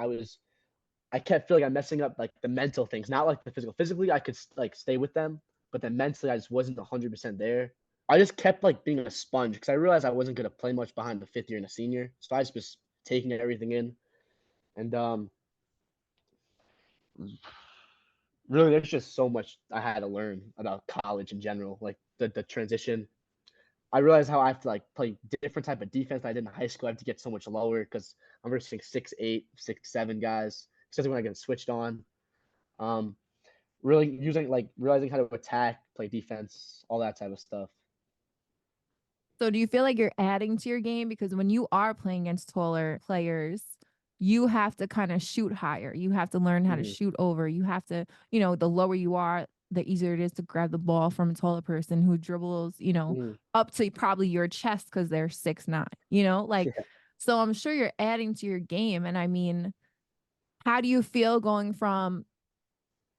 I kept feeling I'm messing up like the mental things, not like the physical. Physically, I could like stay with them, but then mentally, I just wasn't 100% there. I just kept like being a sponge because I realized I wasn't gonna play much behind the fifth year and a senior, so I just was taking everything in. And really, there's just so much I had to learn about college in general, like the transition. I realized how I have to like play different type of defense than I did in high school. I have to get so much lower because I'm versing 6'8", 6'7" guys, especially when I get switched on. Um, really realizing how to attack, play defense, all that type of stuff. So do you feel like you're adding to your game? Because when you are playing against taller players, you have to kind of shoot higher. You have to learn how to Mhm. shoot over. You have to, the lower you are, the easier it is to grab the ball from a taller person who dribbles, up to probably your chest because they're 6'9", like, Yeah. so I'm sure you're adding to your game. And I mean, how do you feel going from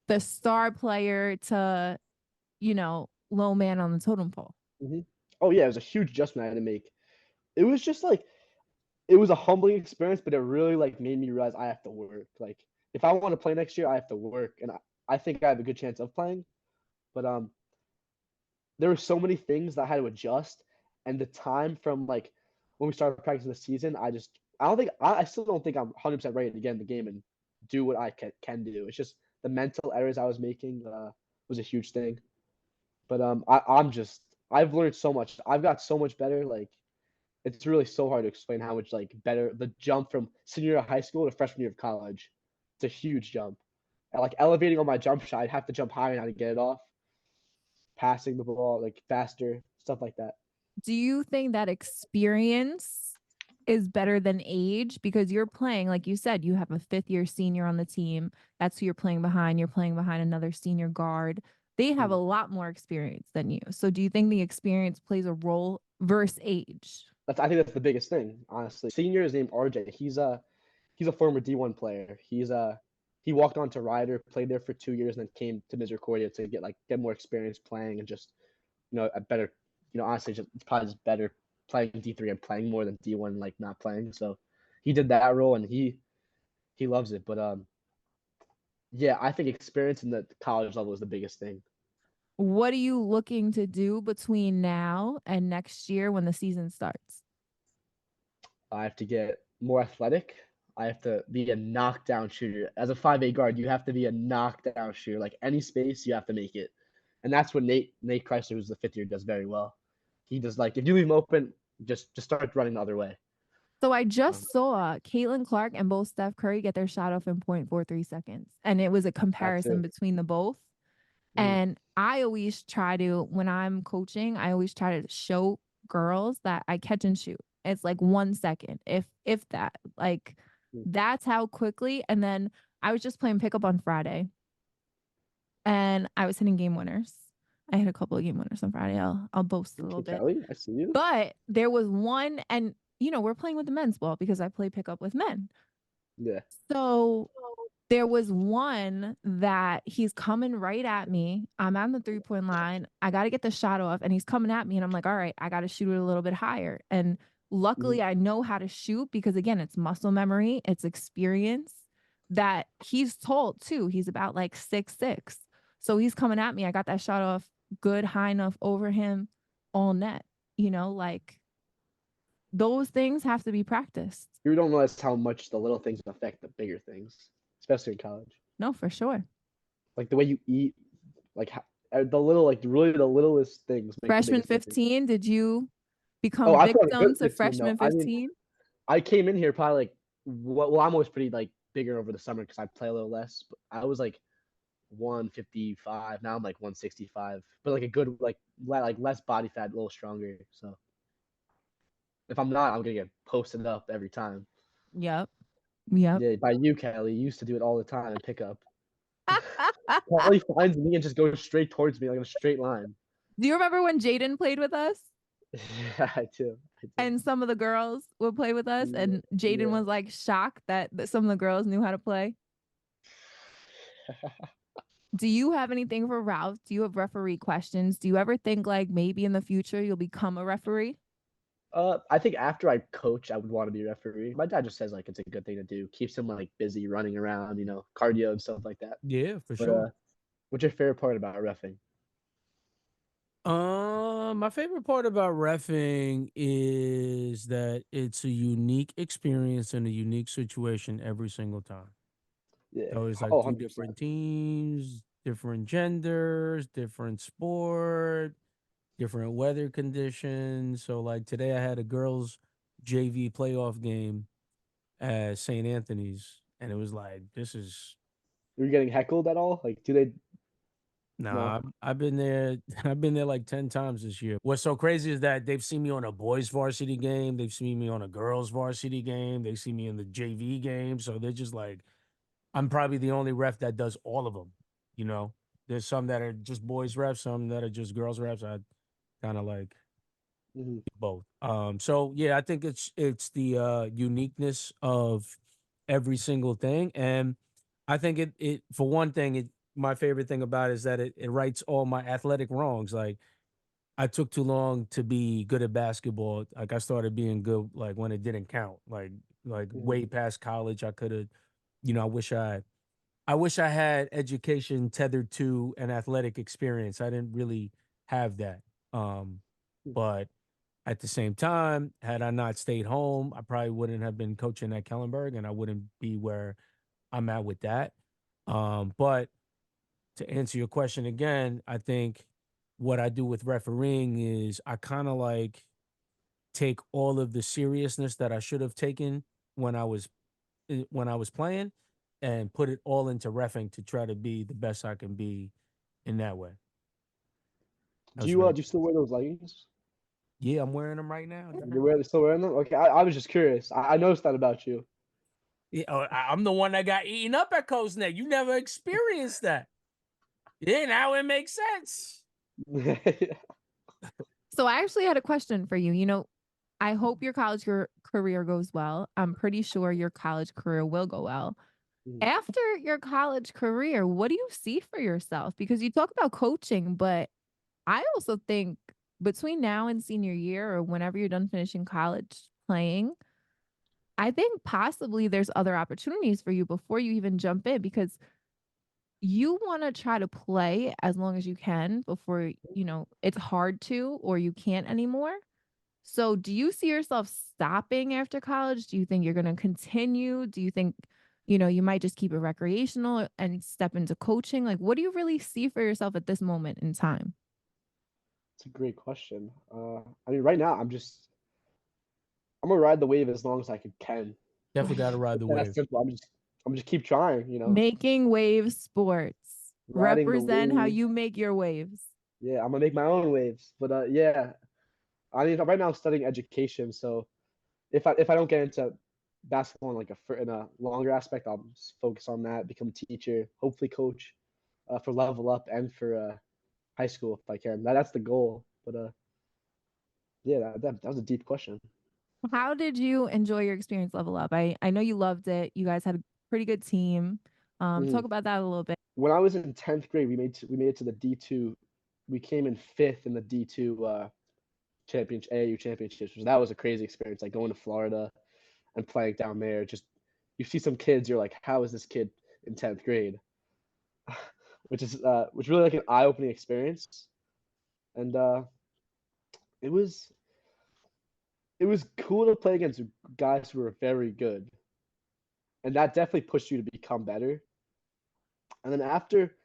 the star player to, low man on the totem pole? Oh yeah, it was a huge adjustment I had to make. It was just like it was a humbling experience, but it really like made me realize I have to work. Like if I want to play next year, I have to work, and I think I have a good chance of playing. But there were so many things that I had to adjust, and the time from like when we started practicing the season, I still don't think I'm 100% ready to get in the game and do what I can do. It's just the mental errors I was making was a huge thing. But I've learned so much. I've got so much better. Like it's really so hard to explain how much like better the jump from senior year of high school to freshman year of college. It's a huge jump. And like elevating on my jump shot, I'd have to jump higher now to get it off. Passing the ball like faster, stuff like that. Do you think that experience is better than age? Because you're playing, like you said, you have a 5th-year senior on the team. That's who you're playing behind. You're playing behind another senior guard. They have a lot more experience than you. So do you think the experience plays a role versus age? I think that's the biggest thing, honestly. Senior is named RJ. He's a former D1 player. He walked on to Rider, played there for 2 years, and then came to Misericordia to get more experience playing and just a better honestly it's probably just better playing D3 and playing more than D1 like not playing. So he did that role and he loves it. But yeah, I think experience in the college level is the biggest thing. What are you looking to do between now and next year when the season starts? I have to get more athletic. I have to be a knockdown shooter. As a 5A guard, you have to be a knockdown shooter. Like any space, you have to make it. And that's what Nate Chrysler, who's the 5th year, does very well. He does if you leave him open, just start running the other way. So I just saw Caitlin Clark and both Steph Curry get their shot off in 0.43 seconds. And it was a comparison between the both. And I always try to, when I'm coaching, I always try to show girls that I catch and shoot. It's like 1 second, if that. Like that's how quickly. And then I was just playing pickup on Friday. And I was hitting game winners. I hit a couple of game winners on Friday. I'll boast a little bit. Kelly, I see you. But there was one, and we're playing with the men's ball because I play pickup with men. Yeah. So there was one that he's coming right at me. I'm on the 3-point line. I got to get the shot off, and he's coming at me, and I'm like, all right, I got to shoot it a little bit higher. And luckily, I know how to shoot because, again, it's muscle memory, it's experience that he's told too. He's about like 6'6". So he's coming at me. I got that shot off good, high enough over him, all net. Like those things have to be practiced. You don't realize how much the little things affect the bigger things, especially in college. No, for sure. Like the way you eat, like the little, like really the littlest things. Freshman 15, did you become I feel like victim to 15, freshman 15? I came in here probably like well, I'm always pretty like bigger over the summer because I play a little less. But I was like 155. Now I'm like 165, but like a good like less body fat, a little stronger. So if I'm not, I'm gonna get posted up every time. Yep. Yeah, by you, Kelly. You used to do it all the time and pick up. Kelly finds me and just goes straight towards me like in a straight line. Do you remember when Jaden played with us? Yeah, I do. And some of the girls would play with us, and Jaden was like shocked that some of the girls knew how to play. Do you have anything for Ralph? Do you have referee questions? Do you ever think like maybe in the future you'll become a referee? I think after I coach, I would want to be a referee. My dad just says like it's a good thing to do. Keeps him like busy running around, cardio and stuff like that. Yeah, for sure. What's your favorite part about reffing? My favorite part about reffing is that it's a unique experience and a unique situation every single time. Yeah. Always like 2 100%. different teams, different genders, different sport, different weather conditions. So like today I had a girls JV playoff game at St. Anthony's, and it was like, this is Were you getting heckled at all? Like, do they? Nah, I've been there. I've been there like 10 times this year. What's so crazy is that they've seen me on a boys varsity game. They've seen me on a girls varsity game. They see me in the JV game. So they're just like, I'm probably the only ref that does all of them, you know? There's some that are just boys refs, some that are just girls refs. I kind of like Mhm. both. So yeah, I think it's the uniqueness of every single thing, and I think it for one thing, my favorite thing about it is that it rights all my athletic wrongs. Like I took too long to be good at basketball. Like I started being good like when it didn't count. Like Mhm. way past college, I could have. I wish I had education tethered to an athletic experience. I didn't really have that. Um, Mm. but at the same time, had I not stayed home, I probably wouldn't have been coaching at Kellenberg and I wouldn't be where I'm at with that. But to answer your question again, I think what I do with refereeing is I kind of like take all of the seriousness that I should have taken when when I was playing and put it all into refing to try to be the best I can be in that way. That's really Do you still wear those leggings? yeah, I'm wearing them right now. Still wearing them? Okay, I was just curious. I noticed that about you. Yeah, I'm the one that got eaten up at Coast Neck. You never experienced that. Yeah, now it makes sense. So I actually had a question for you. I hope your college career goes well. I'm pretty sure your college career will go well. Mhm. After your college career, what do you see for yourself? Because you talk about coaching, but I also think between now and senior year or whenever you're done finishing college playing, I think possibly there's other opportunities for you before you even jump in because you want to try to play as long as you can before, it's hard to or you can't anymore. So, do you see yourself stopping after college? Do you think you're going to continue? Do you think, you might just keep it recreational and step into coaching? Like, what do you really see for yourself at this moment in time? It's a great question. I mean, right now I'm gonna ride the wave as long as I can. Definitely got to ride the That's wave. simple. I'm just keep trying. Making wave sports. Riding the Represent how wave. you make your waves. Yeah, I'm gonna make my own waves. But yeah, I mean, right now I'm studying education. So if I don't get into basketball in like in a longer aspect, I'll just focus on that, become a teacher, hopefully coach for level up and for high school if I can. That's the goal. But yeah, that was a deep question. How did you enjoy your experience level up? I know you loved it. You guys had a pretty good team. Mhm. Talk about that a little bit. When I was in 10th grade, we made it to the D2. We came in fifth in the D2 championship AAU championships. So that was a crazy experience. Like going to Florida and playing down there. Just you see some kids, you're like, how is this kid in 10th grade? Which really like an eye opening experience. And it was it was cool to play against guys who were very good, and that definitely pushed you to become better. And then after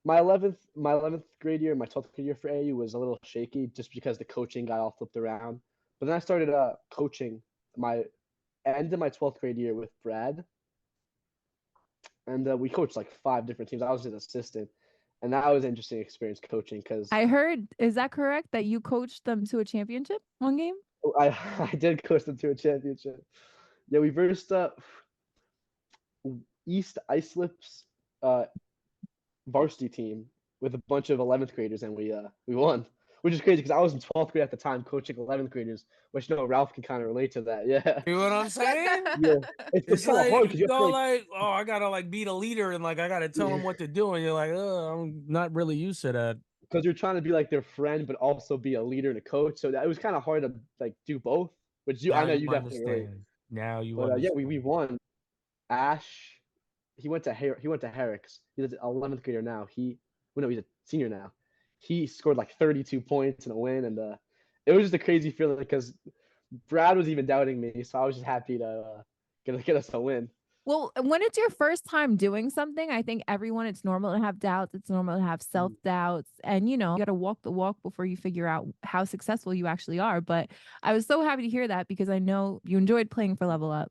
my 11th grade year, my 12th grade year for AU was a little shaky just because the coaching got all flipped around. But then I started coaching my end of my 12th grade year with Brad, and we coached like 5 different teams. I was his assistant, and that was an interesting experience coaching because I heard, is that correct that you coached them to a championship one game? I I did coach them to a championship. Yeah, we versed East Islip's uh, varsity team with a bunch of 11th graders, and we won, which is crazy because I was in 12th grade at the time coaching 11th graders, which Ralph can kind of relate to that. Yeah, You know what I'm saying? yeah, it's It's kind of like hard you because you have to go like like, oh, I gotta like be the leader and like I gotta tell them what to do, and you're like, oh, I'm not really used to that. because you're trying to be like their friend but also be a leader and a coach, so that it was kind of hard to like do both. Which I Now know you you definitely relate. understand. Now you But yeah, we understand. won. Ash, he went to Herrick's. He's an 11th grader now. Well, no, he's a senior now. He scored like 32 points in a win, and it was just a crazy feeling because Brad was even doubting me, so I was just happy to get us a win. Well, when it's your first time doing something, I think everyone, it's normal to have doubts. It's normal to have self doubts. And, you got to walk the walk before you figure out how successful you actually are. But I was so happy to hear that because I know you enjoyed playing for Level Up.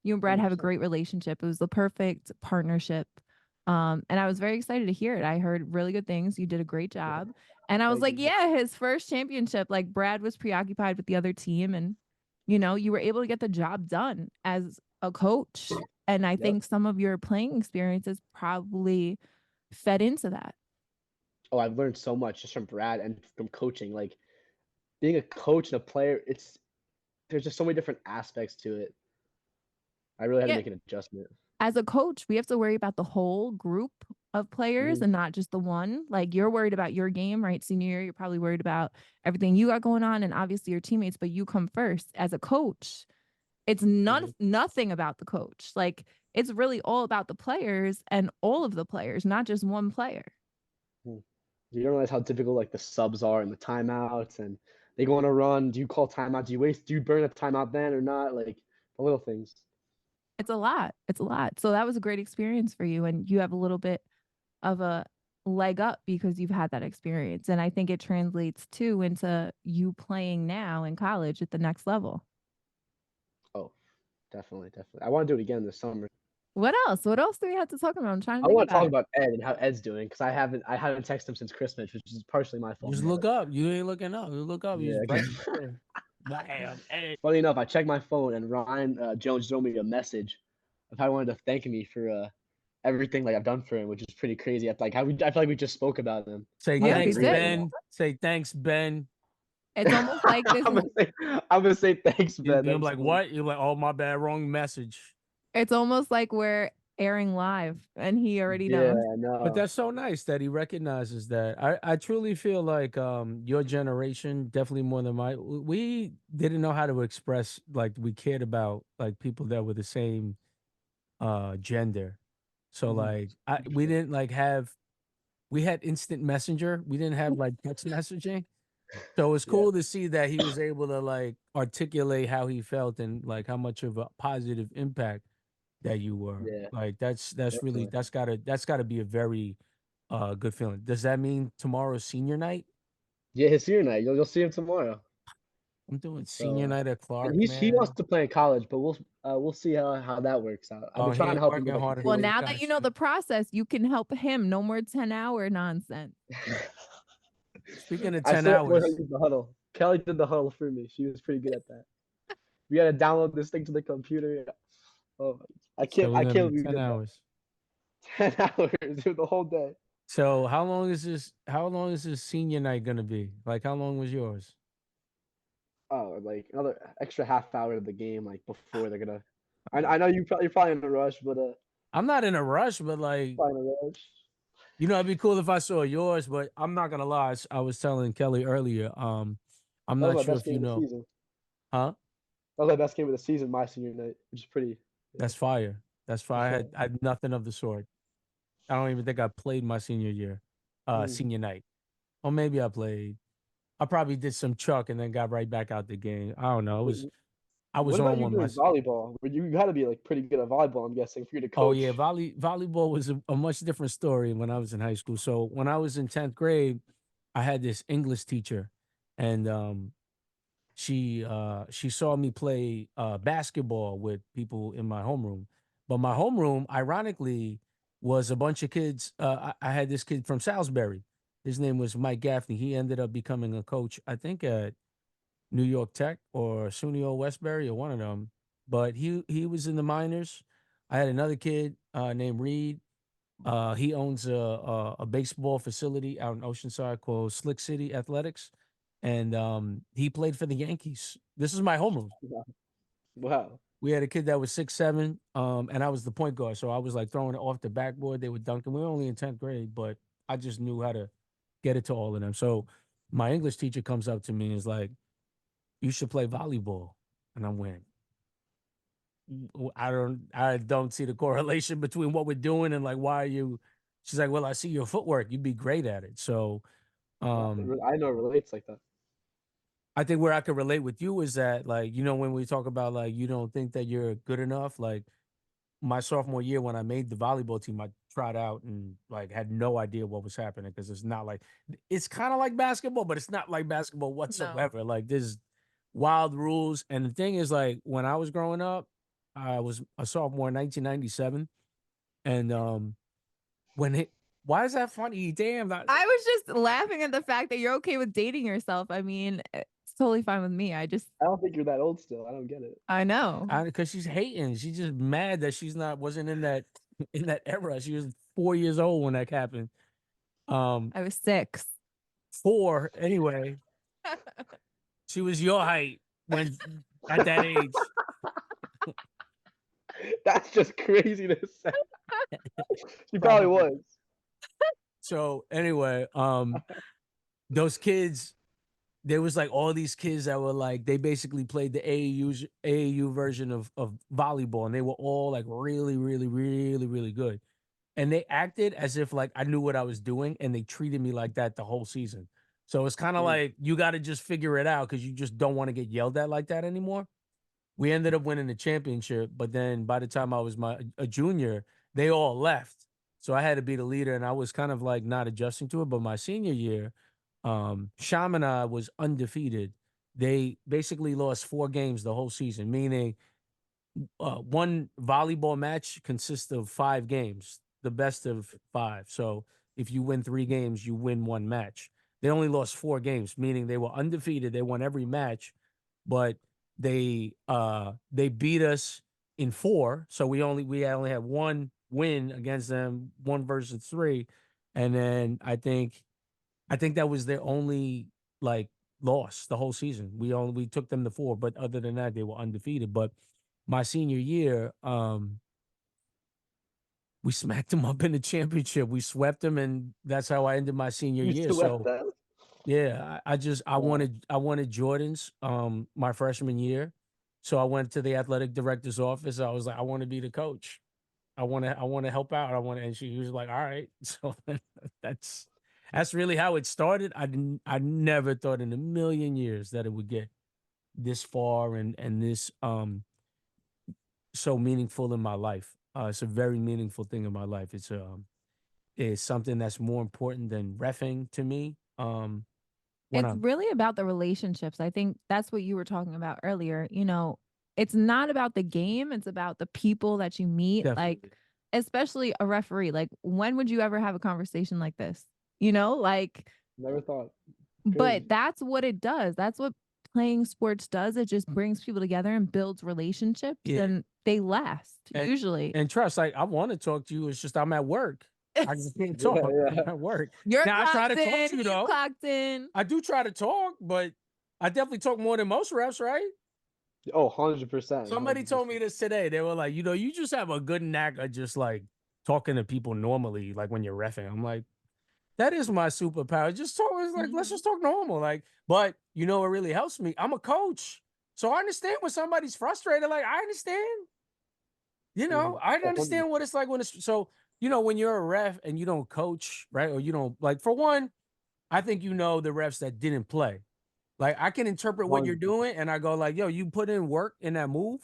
You and Brad have a 100%. great relationship. It was the perfect partnership. And I was very excited to hear it. I heard really good things. You did a great job. And I was Thank like, you. yeah, his first championship, like Brad was preoccupied with the other team. And, you were able to get the job done as a coach. And I Yep. think some of your playing experiences probably fed into that. Oh, I've learned so much just from Brad and from coaching. Like being a coach and a player, there's just so many different aspects to it. I really had to Yeah. make an adjustment. As a coach, we have to worry about the whole group of players Mhm. and not just the one. Like you're worried about your game, right? Senior year, you're probably worried about everything you got going on and obviously your teammates, but you come first. As a coach, it's Mhm. nothing about the coach. Like it's really all about the players and all of the players, not just one player. Mhm. You don't realize how difficult like the subs are and the timeouts, and they go on a run. Do you call timeout? Do you burn a timeout then or not? Like the little things. It's a lot. It's a lot. So that was a great experience for you. And you have a little bit of a leg up because you've had that experience. And I think it translates too into you playing now in college at the next level. Oh, definitely, definitely. I want to do it again this summer. What else? What else do we have to talk about? I'm trying to I think want to about talk it. about Ed and how Ed's doing because I haven't texted him since Christmas, which is partially my fault. Just But look up. You ain't looking up. You look up. yeah, He's right there. Bam. Hey. funny enough, I checked my phone and Ryan Jones threw me a message of how he wanted to thank me for everything like I've done for him, which is pretty crazy. I feel like we just spoke about him. Say I'm Yeah, like a we thanks, great did. man. Ben. Say thanks, Ben. It's almost like this. I'm gonna say thanks, Ben. You're That's like, funny. what? You're like, oh, my bad. Wrong message. It's almost like we're airing live, and he already Yeah, knows. I But know. that's so nice that he recognizes that. I truly feel like your generation, definitely more than my, we didn't know how to express like we cared about like people that were the same gender. So Mhm. like we Interesting. didn't like have, we had instant messenger. We didn't have like text messaging. So it's Yeah, cool to see that he was able to like articulate how he felt and like how much of a positive impact that you were. yeah, Like that's really definitely. that's gotta be a very good feeling. Does that mean tomorrow's senior night? Yeah, his senior night. You'll see him tomorrow. I'm doing senior So, night at and Clark, he wants man. to play in college, but we'll see how that works out. I've Oh, been he trying to ain't help him working with like hard the Well, enough. daily. now that Got you know you. the process, you can help him. No more 10-hour nonsense. Speaking of I 10 still have to learn how to hours, use the huddle. Kelly did the huddle for me. She was pretty good at that. We had to download this thing to the computer. Oh, so we're I gonna can't be believe we 10 did that. hours. 10 hours, dude, the whole day. So how long is this senior night gonna be? Like how long was yours? Oh, like another extra half hour of the game, like before they're gonna. I know you're probably in a rush, but I'm not in a rush, but like, probably in a rush. it'd be cool if I saw yours, but I'm not gonna lie. I was telling Kelly earlier, I'm That was not my sure best if game you of the know, season. huh? That was my best game of the season, my senior night, which is pretty. Yeah. That's fire. That's fire. I had nothing of the sort. I don't even think I played my senior year, Mhm. senior night. Or maybe I played. I probably did some chuck and then got right back out the game. I don't know. It was Wh- I was What about on you one doing myself. volleyball? You got to be like pretty good at volleyball, I'm guessing, for you to Oh yeah, coach. volleyball was a much different story when I was in high school. So when I was in 10th grade, I had this English teacher, and she saw me play basketball with people in my homeroom. But my homeroom, ironically, was a bunch of kids. I had this kid from Salisbury. His name was Mike Gaffney. He ended up becoming a coach, I think, at New York Tech or SUNY Westbury or one of them. But he was in the minors. I had another kid named Reed. He owns a baseball facility out in Oceanside called Slick City Athletics, and he played for the Yankees. This is my homeroom. Wow. We had a kid that was 6'7", and I was the point guard, so I was like throwing it off the backboard. They were dunking. We were only in 10th grade, but I just knew how to get it to all of them. So my English teacher comes up to me and is like, "You should play volleyball," and I went, I don't see the correlation between what we're doing and like why are you. She's like, well, I see your footwork. You'd be great at it. So Wow. um I know it relates like that. I think where I could relate with you is that like, when we talk about like you don't think that you're good enough, like my sophomore year when I made the volleyball team, I tried out and like had no idea what was happening because it's not like it's kind of like basketball, but it's not like basketball No. whatsoever. Like there's wild rules. And the thing is, like when I was growing up, I was a sophomore in 1997. And when it why is that funny? Damn, that I was just laughing at the fact that you're okay with dating yourself. I mean, it's totally fine with me. I don't think you're that old still. I don't get it. I know. because she's hating. She's just mad that wasn't in that in that era. She was 4 years old when that happened. I was 6. 4 anyway. She was your height when at that age. That's just crazy to say. She probably Probably. was. So anyway, those kids, there was like all these kids that were like, they basically played the AAU version of volleyball, and they were all like really, really, really, really good. And they acted as if like I knew what I was doing, and they treated me like that the whole season. So it's kind of Mm. like you got to just figure it out because you just don't want to get yelled at like that anymore. We ended up winning the championship, but then by the time I was a junior, they all left. So I had to be the leader, and I was kind of like not adjusting to it. But my senior year, Chaminade was undefeated. They basically lost 4 games the whole season, meaning one volleyball match consists of 5 games, the best of 5. So if you win 3 games, you win 1 match. They only lost 4 games, meaning they were undefeated. They won every match, but they beat us in 4. So we only had 1 win against them, 1 versus 3, and then I think that was their only like loss the whole season. We took them to 4, but other than that, they were undefeated. But my senior year, we smacked them up in the championship. We swept them, and that's how I ended my senior You year. swept So them. yeah, I Wow. wanted Jordans my freshman year. So I went to the athletic director's office. I was like, I want to be the coach. I want to help out. And she was like, all right. So that's that's really how it started. I never thought in a million years that it would get this far and this so meaningful in my life. It's a very meaningful thing in my life. It's something that's more important than reffing to me. When It's I'm really about the relationships. I think that's what you were talking about earlier. It's not about the game, it's about the people that you meet. definitely Like, especially a referee. Like, when would you ever have a conversation like this? Like, Never thought. but Crazy. that's what it does. That's what playing sports does. It just brings people together and builds relationships, yeah. and they last And, usually. and trust, like I want to talk to you. It's just I'm at work. I just can't Yeah, talk. I'm yeah. at work. You're Now I try to clocked talk to in. you You though. clocked in. I do try to talk, but I definitely talk more than most refs, right? Oh, 100%. Somebody told me 100%. this today. They were like, you just have a good knack of just like talking to people normally, like when you're reffing. I'm like, that is my superpower. Just talk. It's like, let's just talk normal. Like, but you know what really helps me? I'm a coach. So I understand when somebody's frustrated. Like, I understand. I Oh, 100%. understand what it's like when it's so, when you're a ref and you don't coach, right? Or you don't like for one, I think the refs that didn't play. Like I can interpret what you're 100%. doing and I go like, yo, you put in work in that move.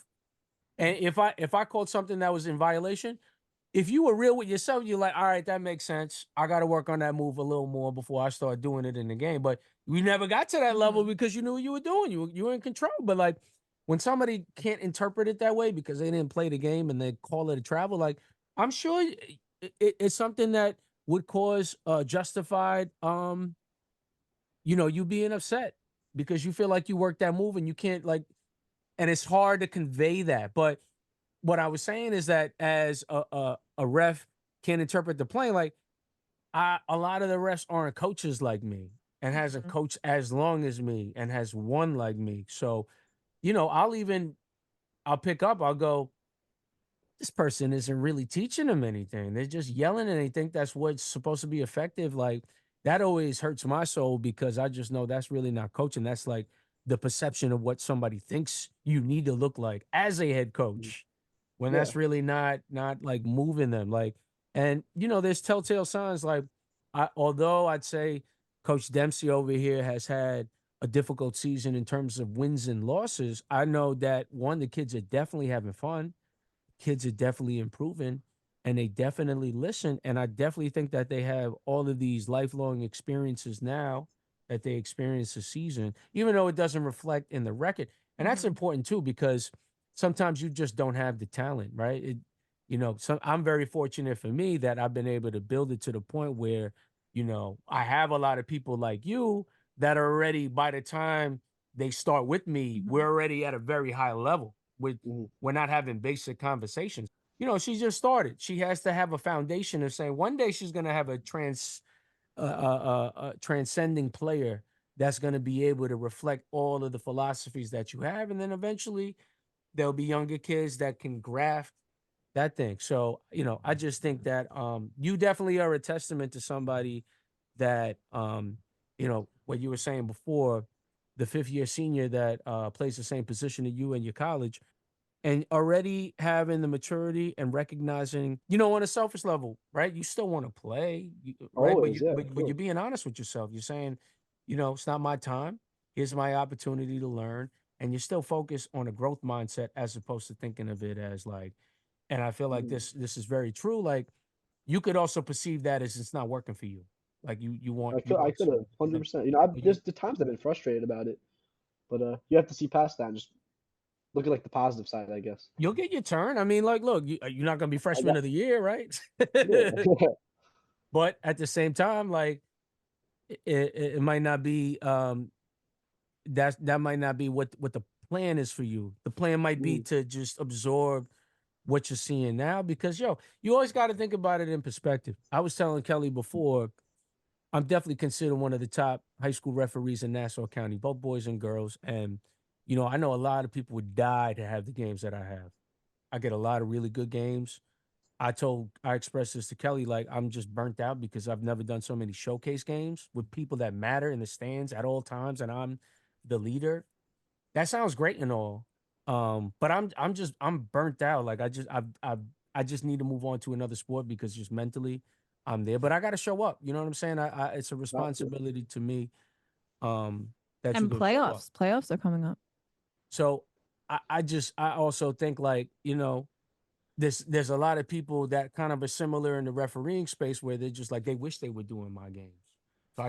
And if I called something that was in violation, if you were real with yourself, you're like, all right, that makes sense. I got to work on that move a little more before I start doing it in the game. But we never got to that level because you knew what you were doing. You were in control. But like when somebody can't interpret it that way because they didn't play the game and they call it a travel, like I'm sure it's something that would cause justified, you being upset because you feel like you worked that move and you can't like, and it's hard to convey that. But what I was saying is that as a ref can interpret the play, like a lot of the refs aren't coaches like me and hasn't coached as long as me and has won like me. So, I'll pick up, I'll go, this person isn't really teaching them anything. They're just yelling and they think that's what's supposed to be effective. Like that always hurts my soul because I just know that's really not coaching. That's like the perception of what somebody thinks you need to look like as a head coach when Yeah. that's really not like moving them. Like, and there's telltale signs like although I'd say Coach Dempsey over here has had a difficult season in terms of wins and losses, I know that one, the kids are definitely having fun, kids are definitely improving and they definitely listen. And I definitely think that they have all of these lifelong experiences now that they experience this season, even though it doesn't reflect in the record. And that's important too, because sometimes you just don't have the talent, right? I'm very fortunate for me that I've been able to build it to the point where, I have a lot of people like you that are already, by the time they start with me, we're already at a very high level with Mhm. we're not having basic conversations. She just started. She has to have a foundation of saying one day she's going to have a a transcending player that's going to be able to reflect all of the philosophies that you have, and then eventually there'll be younger kids that can graft that thing. So, I just think that you definitely are a testament to somebody that what you were saying before, the fifth year senior that plays the same position as you in your college, and already having the maturity and recognizing, on a selfish level, right? You still want to play, right? But Always, yeah, of but you're course. being honest with yourself. You're saying, it's not my time. Here's my opportunity to learn, and you're still focused on a growth mindset as opposed to thinking of it as like. And I feel like Mhm. this is very true. Like, you could also perceive that as it's not working for you. Like you I want could have to, 100%. You know, you there's the times I've been frustrated about it, but you have to see past that and just look at like the positive side, I guess. you'll get your turn. I mean, like, look, you're not going to be I freshman got of the year, right? yeah. But at the same time, like, it might not be that might not be what the plan is for you. The plan might be Mhm. to just absorb what you're seeing now, because you always got to think about it in perspective. I was telling Kelly before, I'm definitely considered one of the top high school referees in Nassau County, both boys and girls. And, I know a lot of people would die to have the games that I have. I get a lot of really good games. I expressed this to Kelly, like, I'm just burnt out because I've never done so many showcase games with people that matter in the stands at all times, and I'm the leader. That sounds great and all. But I'm burnt out. Like, I just need to move on to another sport because just mentally I'm there. But I gotta show up. You know what I'm saying? It's a Got to. responsibility to me, that you And can show up. playoffs are coming up. So I also think, like, there's a lot of people that kind of are similar in the refereeing space where they're just like, they wish they were doing my games. So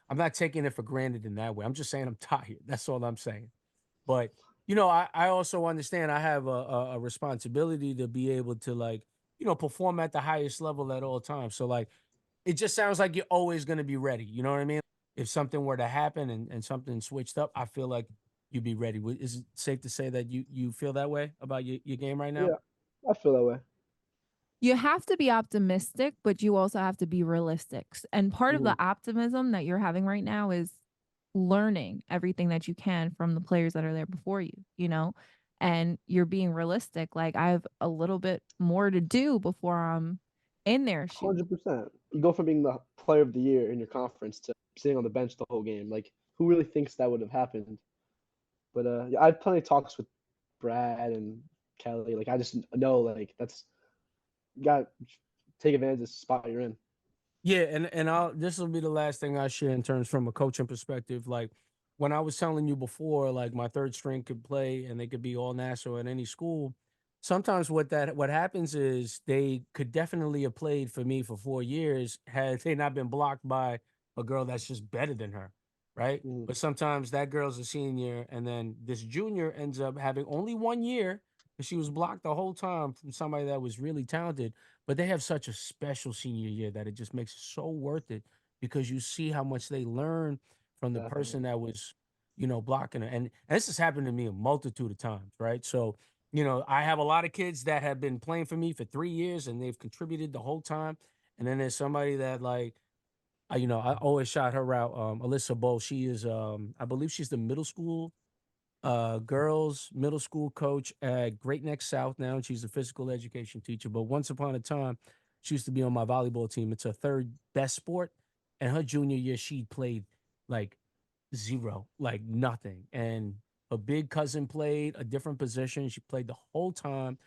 I'm not taking it for granted in that way. I'm just saying I'm tired. That's all I'm saying. But, I also understand I have a responsibility to be able to, like, perform at the highest level at all times. So, like, it just sounds like you're always going to be ready. You know what I mean? If something were to happen and something switched up, I feel like you'd be ready. Is it safe to say that you feel that way about your game right now? Yeah, I feel that way. You have to be optimistic, but you also have to be realistic. And part of the Mhm. optimism that you're having right now is learning everything that you can from the players that are there before you, and you're being realistic. Like, I have a little bit more to do before I'm in their shoes. 100%. You go from being the player of the year in your conference to sitting on the bench the whole game. Like, who really thinks that would have happened? But yeah, I had plenty of talks with Brad and Kelly. Like, I just know, like, that's you got to take advantage of the spot you're in. Yeah, and this will be the last thing I share in terms from a coaching perspective. Like, when I was telling you before, like, my third string could play and they could be all national at any school. Sometimes what happens is they could definitely have played for me for 4 years had they not been blocked by a girl that's just better than her, right? Mhm. But sometimes that girl's a senior, and then this junior ends up having only 1 year because she was blocked the whole time from somebody that was really talented, but they have such a special senior year that it just makes it so worth it because you see how much they learn from the person Definitely. that was, blocking it. And this has happened to me a multitude of times, right? So, I have a lot of kids that have been playing for me for 3 years and they've contributed the whole time. And then there's somebody that, like, I always shot her out. Alyssa Bowl. She is, I believe she's the middle school girls middle school coach at Great Neck South now. And she's a physical education teacher. But once upon a time, she used to be on my volleyball team. It's her third best sport. And her junior year, she played like zero, like nothing. And her big cousin played a different position. She played the whole time.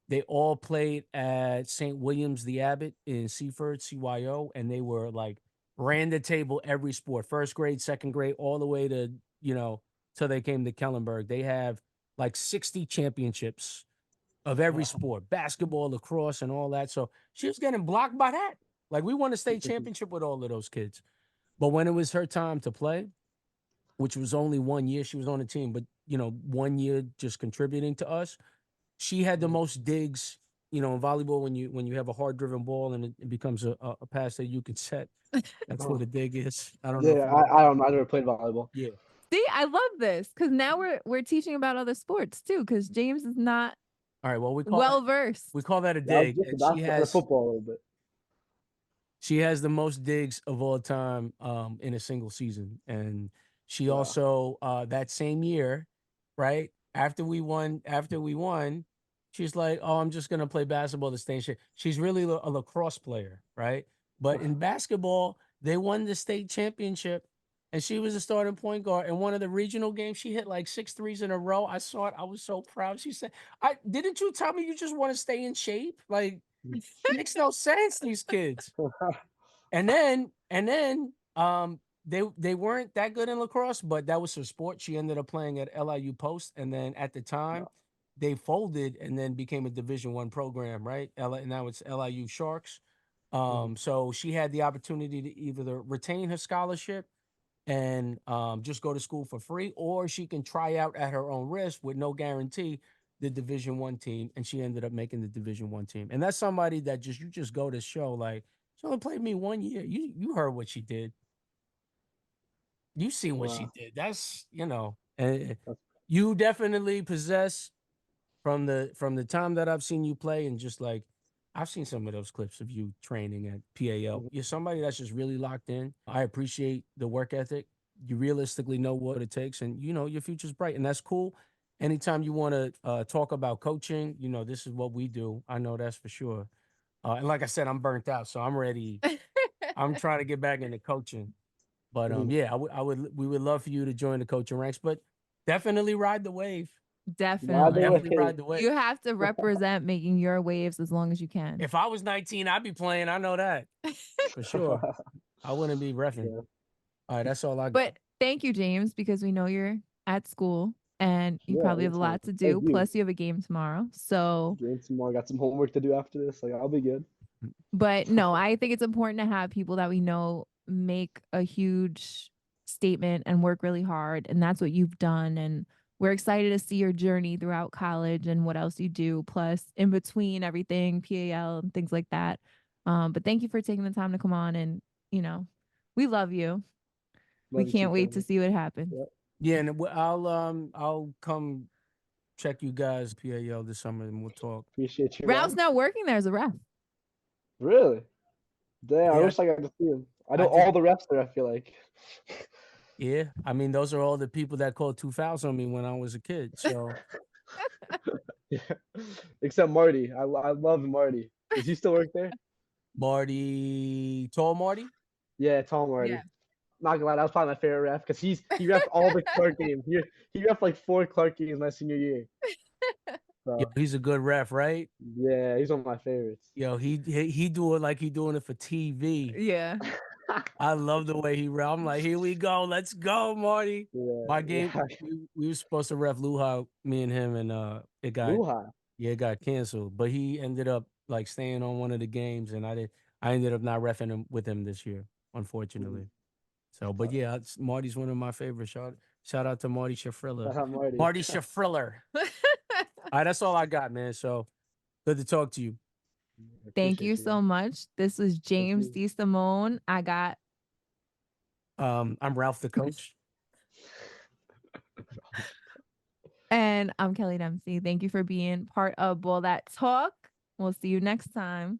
They all played at St. Williams the Abbot in Seaford, CYO, and they were like ran the table every sport, first grade, second grade, all the way to, till they came to Kellenberg. They have like 60 championships of every Wow. sport, basketball, lacrosse, and all that. So she was getting blocked by that. Like, we won a state championship with all of those kids. But when it was her time to play, which was only 1 year, she was on the team, but 1 year just contributing to us, she had the Mhm. most digs, in volleyball when you have a hard driven ball and it becomes a pass that you can set. That's what Oh. a dig is. I don't know if Yeah, you know. I don't know. I never played volleyball. Yeah. See, I love this because now we're teaching about other sports too. Because James is not All right. Well, well versed. we call that a Yeah, I was dig, just and about to football a little bit. She has the most digs of all time in a single season. And she Wow. also that same year, right? After we won, she's like, "Oh, I'm just gonna play basketball to stay in shape." She's really a lacrosse player, right? But in basketball, they won the state championship, and she was a starting point guard. In one of the regional games, she hit like 6 threes in a row. I saw it. I was so proud. She said, "I didn't you tell me you just want to stay in shape? Like, makes no sense, these kids." And then they weren't that good in lacrosse, but that was her sport. She ended up playing at LIU Post, and then at the time they folded and then became a Division I program, right? Now it's LIU Sharks. So she had the opportunity to either retain her scholarship and just go to school for free, or she can try out at her own risk with no guarantee the Division I team, and she ended up making the Division I team. And that's somebody that you just go to show like she only played me 1 year. You heard what she did. You seen what she Wow. did. That's and That's, you definitely possess from the time that I've seen you play and just like I've seen some of those clips of you training at PAL. You're somebody that's just really locked in. I appreciate the work ethic. You realistically know what it takes, and your future's bright, and that's cool. Anytime you want to talk about coaching, this is what we do. I know that's for sure. And like I said, I'm burnt out, so I'm ready. I'm trying to get back into coaching. But Mhm. yeah, we would love for you to join the coaching ranks, but definitely ride the wave. By the Definitely. Definitely way, ride the wave. You have to represent making your waves as long as you can. If I was 19, I'd be playing. I know that for sure. I wouldn't be reffing. yeah, All right, that's all I got. But thank you, James, because we know you're at school and you yeah, probably have a anytime. lot to Thank do. you. Plus, you have a game tomorrow. So, Game tomorrow. Got some homework to do after this. Like, I'll be good. but no, I think it's important to have people that we know make a huge statement and work really hard. And that's what you've done. And we're excited to see your journey throughout college and what else you do, plus in between everything, PAL and things like that. But thank you for taking the time to come on and, we love you. We Love you too, can't wait to Kelly. see what happens. Yeah, Yeah, and I'll come check you guys PAL this summer and we'll talk. appreciate you, Ralph's man. not working there as a ref. Really? Damn, I Yeah, wish I got to see him. I I know did. all the reps there, I feel like. Yeah, I mean those are all the people that called 2000 on me when I was a kid. So Yeah. Except Marty. I love Marty. Does he still work there? Tall Marty. Yeah, Tom Yeah. Marty. Not gonna lie, that was probably my favorite ref because he refed all the Clark games. He refed like 4 Clark games my senior year. Yo, So he's a good ref, right? yeah, he's one of my favorites. Yo, he do it like he doing it for TV. Yeah. I love the way he ref. I'm like, here we go, let's go, Marty. Yeah, My game, yeah. we were supposed to ref Luha, me and him, and Luha. it got canceled. But he ended up like staying on one of the games, and I ended up not refing him with him this year, unfortunately. So, but yeah, Marty's one of my favorites. Shout out to Marty Shafriller. Shout out Marty. Marty Shafriller. All right, that's all I got, man. So good to talk to you. Thank you Appreciate you, so man. much. This was Thank James you. DeSimone. I'm Ralph the coach. And I'm Kelly Dempsey. Thank you for being part of Ball That Talk. We'll see you next time.